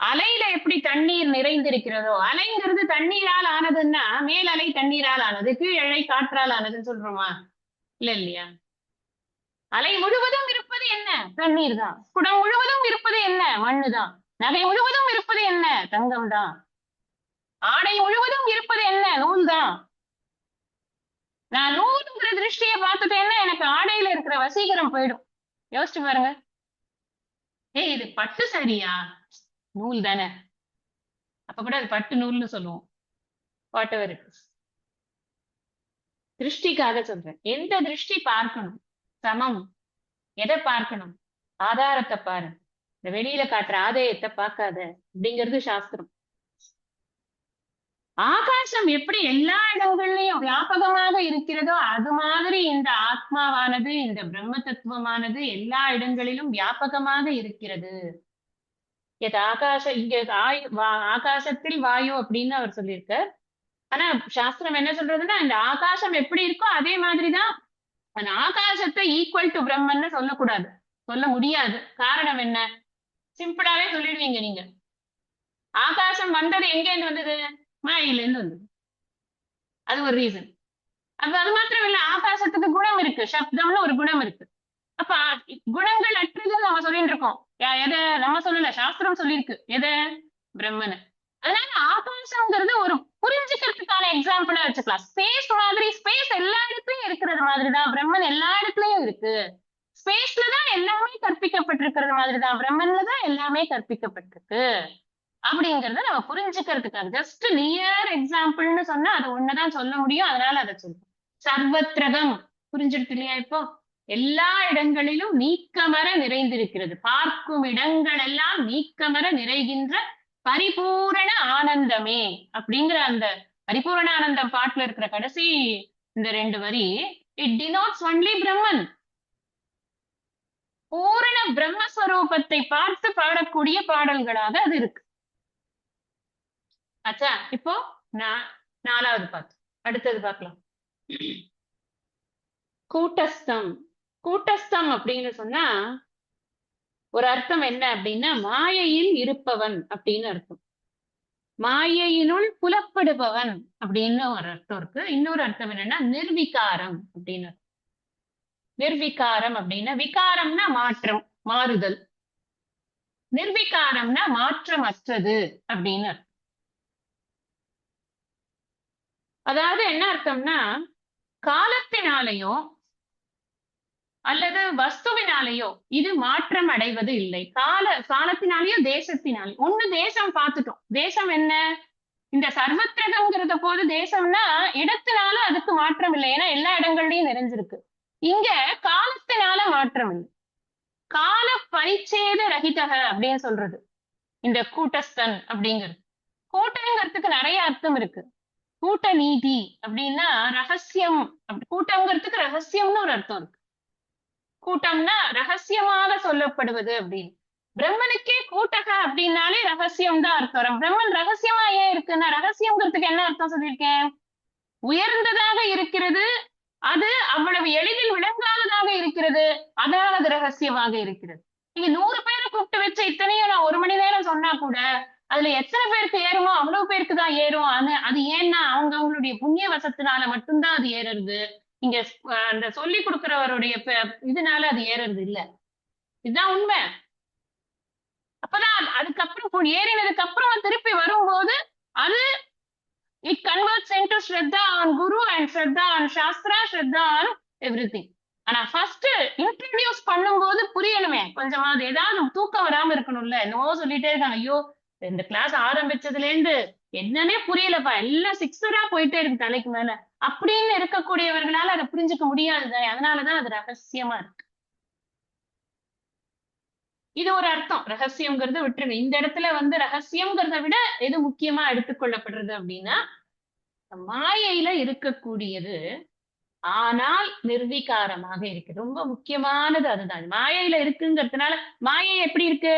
அலையில எப்படி தண்ணீர் நிறைந்திருக்கிறதோ, அலைங்கிறது தண்ணீரால் ஆனதுன்னா மேல் அலை தண்ணீரால் ஆனது, கீழ் அலை காற்றால் ஆனதுன்னு சொல்றோமா? இல்லையா? அலை முழுவதும் இருப்பது என்ன? தண்ணீர் தான். குடம் முழுவதும் இருப்பது என்ன? மண்ணு தான். நகை முழுவதும் இருப்பது என்ன? தங்கம் தான். ஆடை முழுவதும் இருப்பது என்ன? நூல் தான். நான் நூலுங்கிற திருஷ்டியை பார்த்துட்டேன்னா எனக்கு ஆடையில இருக்கிற வசீகரம் போயிடும். யோசிச்சு பாருங்க. இது பட்டு சரியா? நூல் தானே, அப்ப கூட அது பட்டு நூல்னு சொல்லுவோம். Whatever it is. திருஷ்டிக்காக சொல்றேன். எந்த திருஷ்டி பார்க்கணும்? சமம். எதை பார்க்கணும்? ஆதாரத்தை பாரு. இந்த வெளியில காட்டுற ஆதாயத்தை பார்க்காத அப்படிங்கிறது சாஸ்திரம். ஆகாசம் எப்படி எல்லா இடங்கள்லயும் வியாபகமாக இருக்கிறதோ அது மாதிரி இந்த ஆத்மாவானது, இந்த பிரம்ம தத்துவமானது எல்லா இடங்களிலும் வியாபகமாக இருக்கிறது. இங்க ஆகாசத்தில் வாயு அப்படின்னு அவர் சொல்லியிருக்கார். ஆனா சாஸ்திரம் என்ன சொல்றதுன்னா, இந்த ஆகாசம் எப்படி இருக்கோ அதே மாதிரிதான் அந்த ஆகாசத்தை ஈக்குவல் டு பிரம்மன்னு சொல்லக்கூடாது, சொல்ல முடியாது. காரணம் என்ன? சிம்பிளாவே சொல்லிடுவீங்க நீங்க. ஆகாசம் வந்தது எங்க இருந்து வந்தது? மாயில இருந்து வந்தது. அது ஒரு ரீசன். அப்ப அது மாத்திரம் இல்ல, ஆகாசத்துக்கு குணம் இருக்கு, சப்தம்னு ஒரு குணம் இருக்கு. அப்ப குணங்கள் அற்றது நம்ம சொல்லிட்டு இருக்கோம். எதை நம்ம சொல்லல, சாஸ்திரம் சொல்லியிருக்கு. எதை? பிரம்மனை. அதனால ஆகாசம்ங்கிறது ஒரு புரிஞ்சுக்கிறதுக்கான எக்ஸாம்பிளா வச்சுக்கலாம். ஸ்பேஸ் மாதிரி, ஸ்பேஸ் எல்லா இடத்துலயும் இருக்கிறது மாதிரிதான் பிரம்மன் எல்லா இடத்துலயும் இருக்கு. ஸ்பேஸ்ல தான் எல்லாமே கற்பிக்கப்பட்டிருக்கிறது மாதிரிதான் பிரம்மன்ல தான் எல்லாமே கற்பிக்கப்பட்டிருக்கு அப்படிங்கறத நம்ம புரிஞ்சுக்கிறதுக்காக ஜஸ்ட் நியர் எக்ஸாம்பிள்னு சொன்னா அது ஒண்ணுதான் சொல்ல முடியும். அதனால அதை சொல்றோம். சர்வத்ரகம் புரிஞ்சிருக்கு இல்லையா? இப்போ எல்லா இடங்களிலும் நீக்கமர நிறைந்திருக்கிறது. பார்க்கும் இடங்கள் எல்லாம் நீக்கமர நிறைகின்ற பரிபூரண ஆனந்தமே அப்படிங்கிற அந்த பரிபூரண ஆனந்தம் பாட்டுல இருக்கிற கடைசி இந்த 2 வரி, இட் டினோட்ஸ் ஒன்லி பிரம்மன். பூரண பிரம்மஸ்வரூபத்தை பார்த்து பாடக்கூடிய பாடல்களாக அது இருக்கு. ஆச்சா? இப்போ நான் 4வது பார்த்து அடுத்தது பார்க்கலாம். கூட்டஸ்தம். கூட்டஸ்தம் அப்படின்னு சொன்னா ஒரு அர்த்தம் என்ன அப்படின்னா, மாயையில் இருப்பவன் அப்படின்னு அர்த்தம். மாயையினுள் புலப்படுபவன் அப்படின்னு ஒரு அர்த்தம் இருக்கு. இன்னொரு அர்த்தம் என்னன்னா நிர்விகாரம் அப்படின்னு. நிர்விகாரம் அப்படின்னா, விகாரம்னா மாற்றம், மாறுதல். நிர்விகாரம்னா மாற்றமற்றது அப்படின்னு. அதாவது என்ன அர்த்தம்னா, காலத்தினாலேயோ அல்லது வஸ்துவினாலேயோ இது மாற்றம் அடைவது இல்லை. காலத்தினாலேயோ தேசத்தினாலே. ஒண்ணு தேசம் பார்த்துட்டோம். தேசம் என்ன? இந்த சர்வத்திரகம்ங்கிறத போது தேசம்னா இடத்தினால அதுக்கு மாற்றம் இல்லை, ஏன்னா எல்லா இடங்கள்லயும் நிறைஞ்சிருக்கு. இங்க காலத்தினால மாற்றம் இல்லை. கால பரிச்சேத ரகிதக அப்படின்னு சொல்றது இந்த கூட்டஸ்தன் அப்படிங்கிறது. கூட்டங்கிறதுக்கு நிறைய அர்த்தம் இருக்கு. கூட்ட நீதி அப்படின்னா ரகசியம். கூட்டங்கிறதுக்கு ரகசியம்னு ஒரு அர்த்தம் இருக்கு. கூட்டம்னா ரகசியமாக சொல்லப்படுவது அப்படின்னு. பிரம்மனுக்கே கூட்டக அப்படின்னாலே ரகசியம் தான் அர்த்தம். பிரம்மன் ரகசியமா ஏன் இருக்குன்னா, ரகசியம்ங்கிறதுக்கு என்ன அர்த்தம் சொல்லியிருக்கேன்? உயர்ந்ததாக இருக்கிறது, அது அவ்வளவு எளிதில் விளங்காததாக இருக்கிறது, அதனால அது ரகசியமாக இருக்கிறது. நீங்க 100 பேரை கூப்பிட்டு வச்ச இத்தனையும் நான் 1 மணி நேரம் சொன்னா கூட அதுல எத்தனை பேருக்கு ஏறுமோ அவ்வளவு பேருக்கு தான் ஏறும். அது ஏன்னா அவங்களுடைய புண்ணிய வசத்தினால மட்டும்தான் அது ஏறுறது. இங்க அந்த சொல்லி கொடுக்கிறவருடைய இதனால அது ஏறுறது இல்ல. இதுதான் உண்மை. அப்பதான் அதுக்கப்புறம் ஏறினதுக்கு அப்புறம் திருப்பி வரும்போது அது it converts into Shraddha on Guru and Shraddha on Shastra, Shraddha on everything. ஆனா ஃபர்ஸ்ட் இன்ட்ரோடியூஸ் பண்ணும்போது புரியணுமே கொஞ்சமாவது. ஏதாவது தூக்கம் வராம இருக்கணும்ல. என்னவோ சொல்லிட்டே இருக்காங்க, ஐயோ இந்த கிளாஸ் ஆரம்பிச்சதுல இருந்து என்னன்னே புரியலப்பா, எல்லாம் சிக்ஸரா போயிட்டே இருக்கு தலைக்கு மேல அப்படின்னு இருக்கக்கூடியவர்களால அதை புரிஞ்சுக்க முடியாது. அதனாலதான் அது ரகசியமா இருக்கு. இது ஒரு அர்த்தம். ரகசியம்ங்கிறத விட்டுருங்க. இந்த இடத்துல ரகசியம்ங்கிறத விட எது முக்கியமா எடுத்துக்கொள்ளப்படுறது அப்படின்னா, மாயையில இருக்கக்கூடியது ஆனால் நிர்விகாரமாக இருக்கு. ரொம்ப முக்கியமானது அதுதான். மாயையில இருக்குங்கிறதுனால மாயை எப்படி இருக்கு?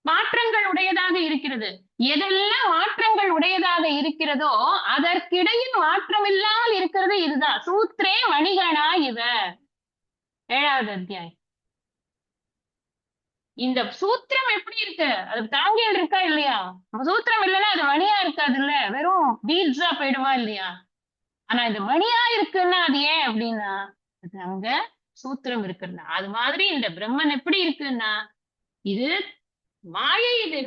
மாற்றங்கள் உடையதாக இருக்கிறது. எதெல்லாம் மாற்றங்கள் உடையதாக இருக்கிறதோ அதற்கிடையில் மாற்றம் இல்லாமல் இருக்கிறது இதுதான். சூத்ரே மணிகணா இவ. 7வது அத்தியாயம். இந்த சூத்திரம் எப்படி இருக்கு? அது தாங்கியல் இருக்கா இல்லையா? சூத்திரம் இல்லைன்னா அது மணியா இருக்காது இல்ல, வெறும் பீட்ஸா போயிடுமா இல்லையா? ஆனா இது மணியா இருக்குன்னா அது ஏன் அப்படின்னா அது அங்க சூத்திரம் இருக்குன்னா. அது மாதிரி இந்த பிரம்மன் எப்படி இருக்குன்னா, இது மாயை, இது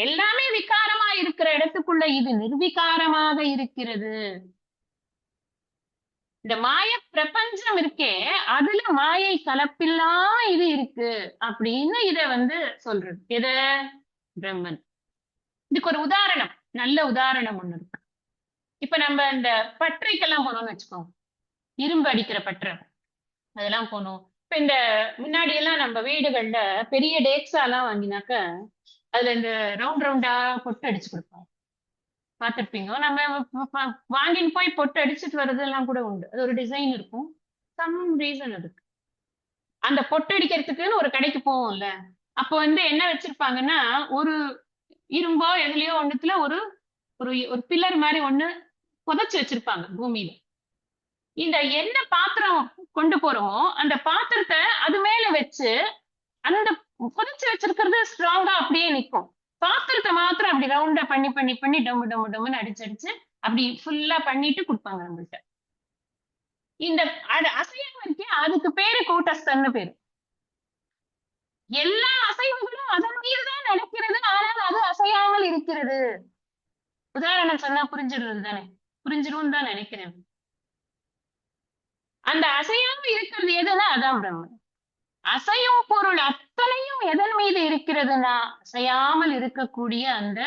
எல்லாமே விகாரமா இருக்கிற இடத்துக்குள்ள இது நிர்விகாரமாக இருக்கிறது. இந்த மாய பிரபஞ்சம் இருக்கே அதுல மாயை கலப்பில்லாம இது இருக்கு அப்படின்னு இத சொல்றது. எத? பிரம்மன். இதுக்கு ஒரு உதாரணம், நல்ல உதாரணம் ஒண்ணு இருக்கு. இப்ப நம்ம இந்த பற்றைக்கெல்லாம் போனோம்னு வச்சுக்கோங்க, இரும்பு அடிக்கிற பற்றை அதெல்லாம் போனோம். இப்ப இந்த முன்னாடி எல்லாம் நம்ம வீடுகள்ல பெரிய டேக்ஸா எல்லாம் வாங்கினாக்க அதுல இந்த ரவுண்ட் ரவுண்டா பொட்டு அடிச்சு கொடுப்பாங்க, பார்த்திருப்பீங்க. நம்ம வாங்கின்னு போய் பொட்டு அடிச்சுட்டு வர்றது எல்லாம் கூட உண்டு. அது ஒரு டிசைன் இருக்கும், சம் ரீசன் அதுக்கு. அந்த பொட்டு அடிக்கிறதுக்குன்னு ஒரு கடைக்கு போவோம்ல, அப்போ என்ன வச்சிருப்பாங்கன்னா, ஒரு இரும்போ எதுலயோ ஒண்ணுத்துல ஒரு ஒரு பில்லர் மாதிரி ஒண்ணு புதைச்சு வச்சிருப்பாங்க பூமியில. இந்த என்ன பாத்திரம் கொண்டு போறோமோ அந்த பாத்திரத்தை அது மேல வச்சு அந்த புதைச்சு வச்சிருக்கிறது ஸ்ட்ராங்கா அப்படியே நிக்கும். பாத்திரத்தை மாத்திரம் அப்படி ரவுண்டா பண்ணி பண்ணி பண்ணி டம்மு டம்மு டம்முன்னு அடிச்சு அப்படி ஃபுல்லா பண்ணிட்டு கொடுப்பாங்க நம்மள்ட்ட. இந்த அது அசையாம இருக்கே அதுக்கு பேரு கூட்டஸ்தன்னு பேரு. எல்லா அசைவுகளும் அதன் மீதுதான் நடக்கிறது, ஆனால் அது அசையாமல் இருக்கிறது. உதாரணம் சொன்னா புரிஞ்சிடுறது தானே, புரிஞ்சிடும் தான் நினைக்கிறேன். அந்த அசையாம இருக்கிறது எதுனா அதான் பிரம்மன். அசையும் பொருள் அத்தனையும் எதன் மீது இருக்கிறதுனா அசையாமல் இருக்கக்கூடிய அந்த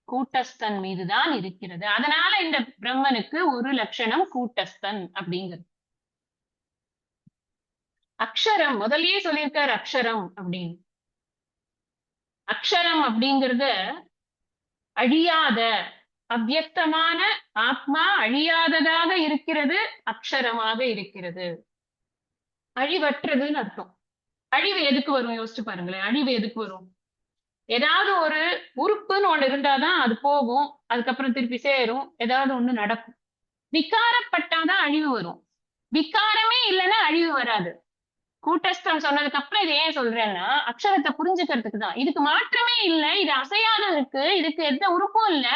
கூட்டஸ்தன் மீதுதான் இருக்கிறது. அதனால இந்த பிரம்மனுக்கு ஒரு லட்சணம் கூட்டஸ்தன் அப்படிங்கிறது. அக்ஷரம் முதல்லயே சொல்லியிருக்காரு அக்ஷரம் அப்படின்னு. அக்ஷரம் அப்படிங்கறத அழியாத அவ்யக்தமான ஆத்மா அழியாததாக இருக்கிறது, அக்ஷரமாக இருக்கிறது. அழிவற்றதுன்னு அர்த்தம். அழிவு எதுக்கு வரும் யோசிச்சு பாருங்களேன். அழிவு எதுக்கு வரும்? ஏதாவது ஒரு உறுப்புன்னு ஒண்ணு இருந்தாதான் அது போகும், அதுக்கப்புறம் திருப்பி சேரும், ஏதாவது ஒண்ணு நடக்கும். விகாரப்பட்டாதான் அழிவு வரும். விகாரமே இல்லைன்னா அழிவு வராது. கூட்டஸ்தம் சொன்னதுக்கு அப்புறம் இது ஏன் சொல்றேன்னா அக்ஷரத்தை புரிஞ்சுக்கிறதுக்கு தான். இதுக்கு மாற்றமே இல்லை, இது அசையாத இருக்கு, இதுக்கு எந்த உறுப்பும் இல்ல,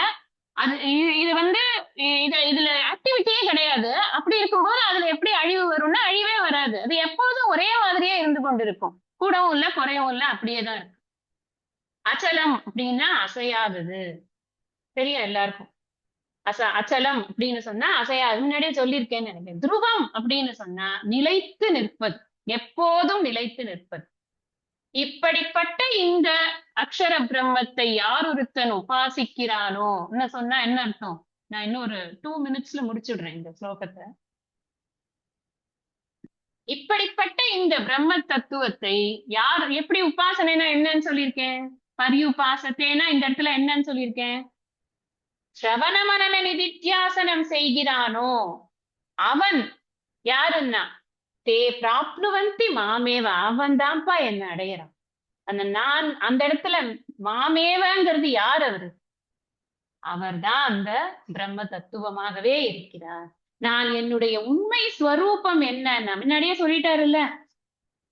அது இது வந்து இதுல ஆக்டிவிட்டியே கிடையாது. அப்படி இருக்கும்போது அதுல எப்படி அழிவு வரும்னா அழிவே வராது. அது எப்போதும் ஒரே மாதிரியே இருந்து கொண்டிருக்கும், கூடவும் இல்ல குறையவும் இல்ல, அப்படியேதான் இருக்கு. அச்சலம் அப்படின்னா அசையாதது, தெரியும் எல்லாருக்கும். அச்சலம் அப்படின்னு சொன்னா அசையாது, முன்னாடியே சொல்லியிருக்கேன்னு நினைக்கிறேன். துருவம் அப்படின்னு சொன்னா நிலைத்து நிற்பது, எப்போதும் நிலைத்து நிற்பது. இப்படிப்பட்ட இந்த அக்ஷர பிரம்மத்தை யார் ஒருத்தன் உபாசிக்கிறானோ என்ன சொன்னா என்ன அர்த்தம்? நான் இன்னும் ஒரு 2 மினிட்ஸ்ல முடிச்சுடுறேன் இந்த ஸ்லோகத்தை. இப்படிப்பட்ட இந்த பிரம்ம தத்துவத்தை யார் எப்படி உபாசனைனா என்னன்னு சொல்லியிருக்கேன்? பரியுபாசத்தேனா இந்த இடத்துல என்னன்னு சொல்லியிருக்கேன்? சிரவண மனன நிதித்தியாசனம் செய்கிறானோ அவன் யாருன்னா தே பிராப்னுவந்தி மாமேவ, அவன் தான்ப்பா என்ன அடையறான். அந்த நான் அந்த இடத்துல மாமேவங்கிறது யார்? அவரு அவர்தான் அந்த பிரம்ம தத்துவமாகவே இருக்கிறார். நான் என்னுடைய உண்மை ஸ்வரூபம் என்ன முன்னாடியே சொல்லிட்டாருல்ல,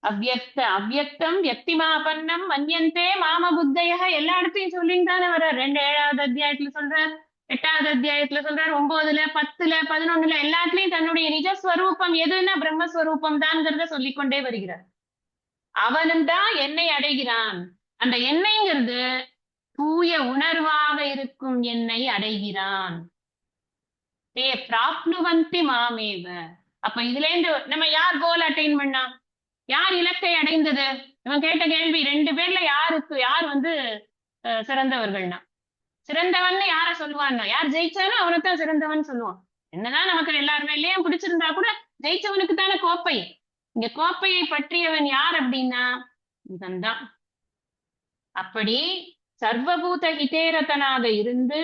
அவ்யக்தம் வியக்திமாபன்னம் மன்யந்தே மாம புத்தய, எல்லா இடத்தையும் சொல்லிட்டு தானே வர்றார். 7வது அத்தியாயத்துல சொல்றார், 8வது அத்தியாயத்துல சொல்றார், 9ல 10ல 11ல எல்லாத்துலயும் தன்னுடைய நிஜஸ்வரூபம் எதுன்னா பிரம்மஸ்வரூபம் தான்ங்கிறத சொல்லிக்கொண்டே வருகிறார். அவனும் தான் என்னை அடைகிறான். அந்த எண்ணெய்ங்கிறது தூய உணர்வாக இருக்கும் என்னை அடைகிறான். தே பிராப்னுவந்தி மாமேவ. அப்ப இதுல இருந்து நம்ம யார் கோல் அட்டைன் பண்ணா, யார் இலக்கை அடைந்தது? இவன் கேட்ட கேள்வி 2 பேர்ல யார் வந்து சிறந்தவர்கள்னா, சிறந்தவன் யார சொல்லுவான்னா, யார் ஜெயிச்சானோ அவனைத்தான் சிறந்தவன் சொல்லுவான். என்னதான் நமக்கு எல்லார் மேலயும் பிடிச்சிருந்தா கூட ஜெயிச்சவனுக்கு தானே கோப்பை. இங்க கோப்பையை பற்றியவன் யார் அப்படின்னா இவன் தான். அப்படி சர்வபூத ஹிதேரதனாக இருந்து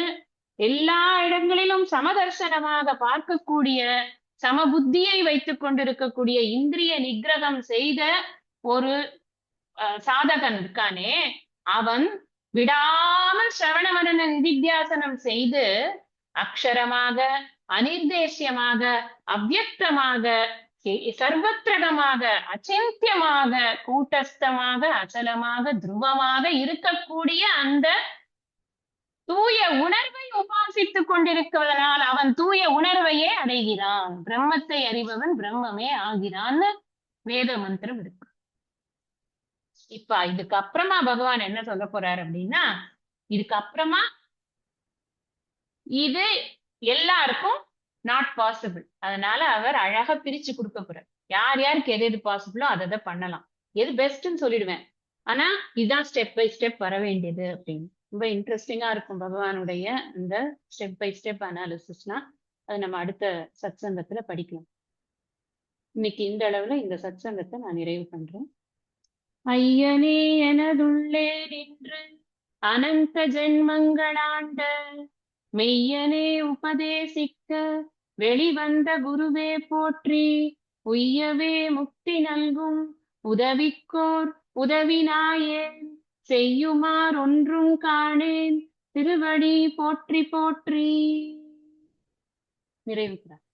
எல்லா இடங்களிலும் சமதர்சனமாக பார்க்கக்கூடிய சமபுத்தியை வைத்துக் கொண்டிருக்கக்கூடிய இந்திரிய நிகிரகம் செய்த ஒரு சாதகன் இருக்கானே, அவன் விடாமல் சிரவண மனன நிதித்தியாசனம் செய்து அக்ஷரமாக அனிர்தேசியமாக அவ்யக்தமாக சர்வத்திரகமாக அச்சிந்தியமாக கூட்டஸ்தமாக அச்சலமாக துருவமாக இருக்கக்கூடிய அந்த தூய உணர்வை உபாசித்துக் கொண்டிருக்கிறதுனால் அவன் தூய உணர்வையே அடைகிறான். பிரம்மத்தை அறிபவன் பிரம்மமே ஆகிறான்னு வேத மந்திரம் இருக்கு. இப்ப இதுக்கப்புறமா பகவான் என்ன சொல்ல போறாரு அப்படின்னா, இதுக்கப்புறமா இது எல்லாருக்கும் நாட் பாசிபிள். அதனால அவர் அழகா பிரிச்சு கொடுக்க போறார். யார் யாருக்கு எது பாசிபிளோ அதை பண்ணலாம். எது பெஸ்ட்ன்னு சொல்லிடுவேன், ஆனா இதுதான் ஸ்டெப் பை ஸ்டெப் வர வேண்டியது அப்படின்னு. ரொம்ப இன்ட்ரெஸ்டிங்கா இருக்கும் பகவானுடைய இந்த ஸ்டெப் பை ஸ்டெப் அனாலிசிஸ்னா. அது நம்ம அடுத்த சத்சங்கத்துல படிக்கலாம். இன்னைக்கு இந்த அளவுல இந்த சத்சங்கத்தை நான் நிறைவு பண்றேன். ஐயனே எனதுள்ளே நின்று அனந்த ஜென்மங்களாண்ட மெய்யனே உபதேசிக்க வெளிவந்த குருவே போற்றி. உய்யவே முக்தி நல்கும் உதவிக்கோர் உதவினாயேன் செய்யுமார் ஒன்றும் காணேன் திருவடி போற்றி போற்றி. நிறைவுகிறார்.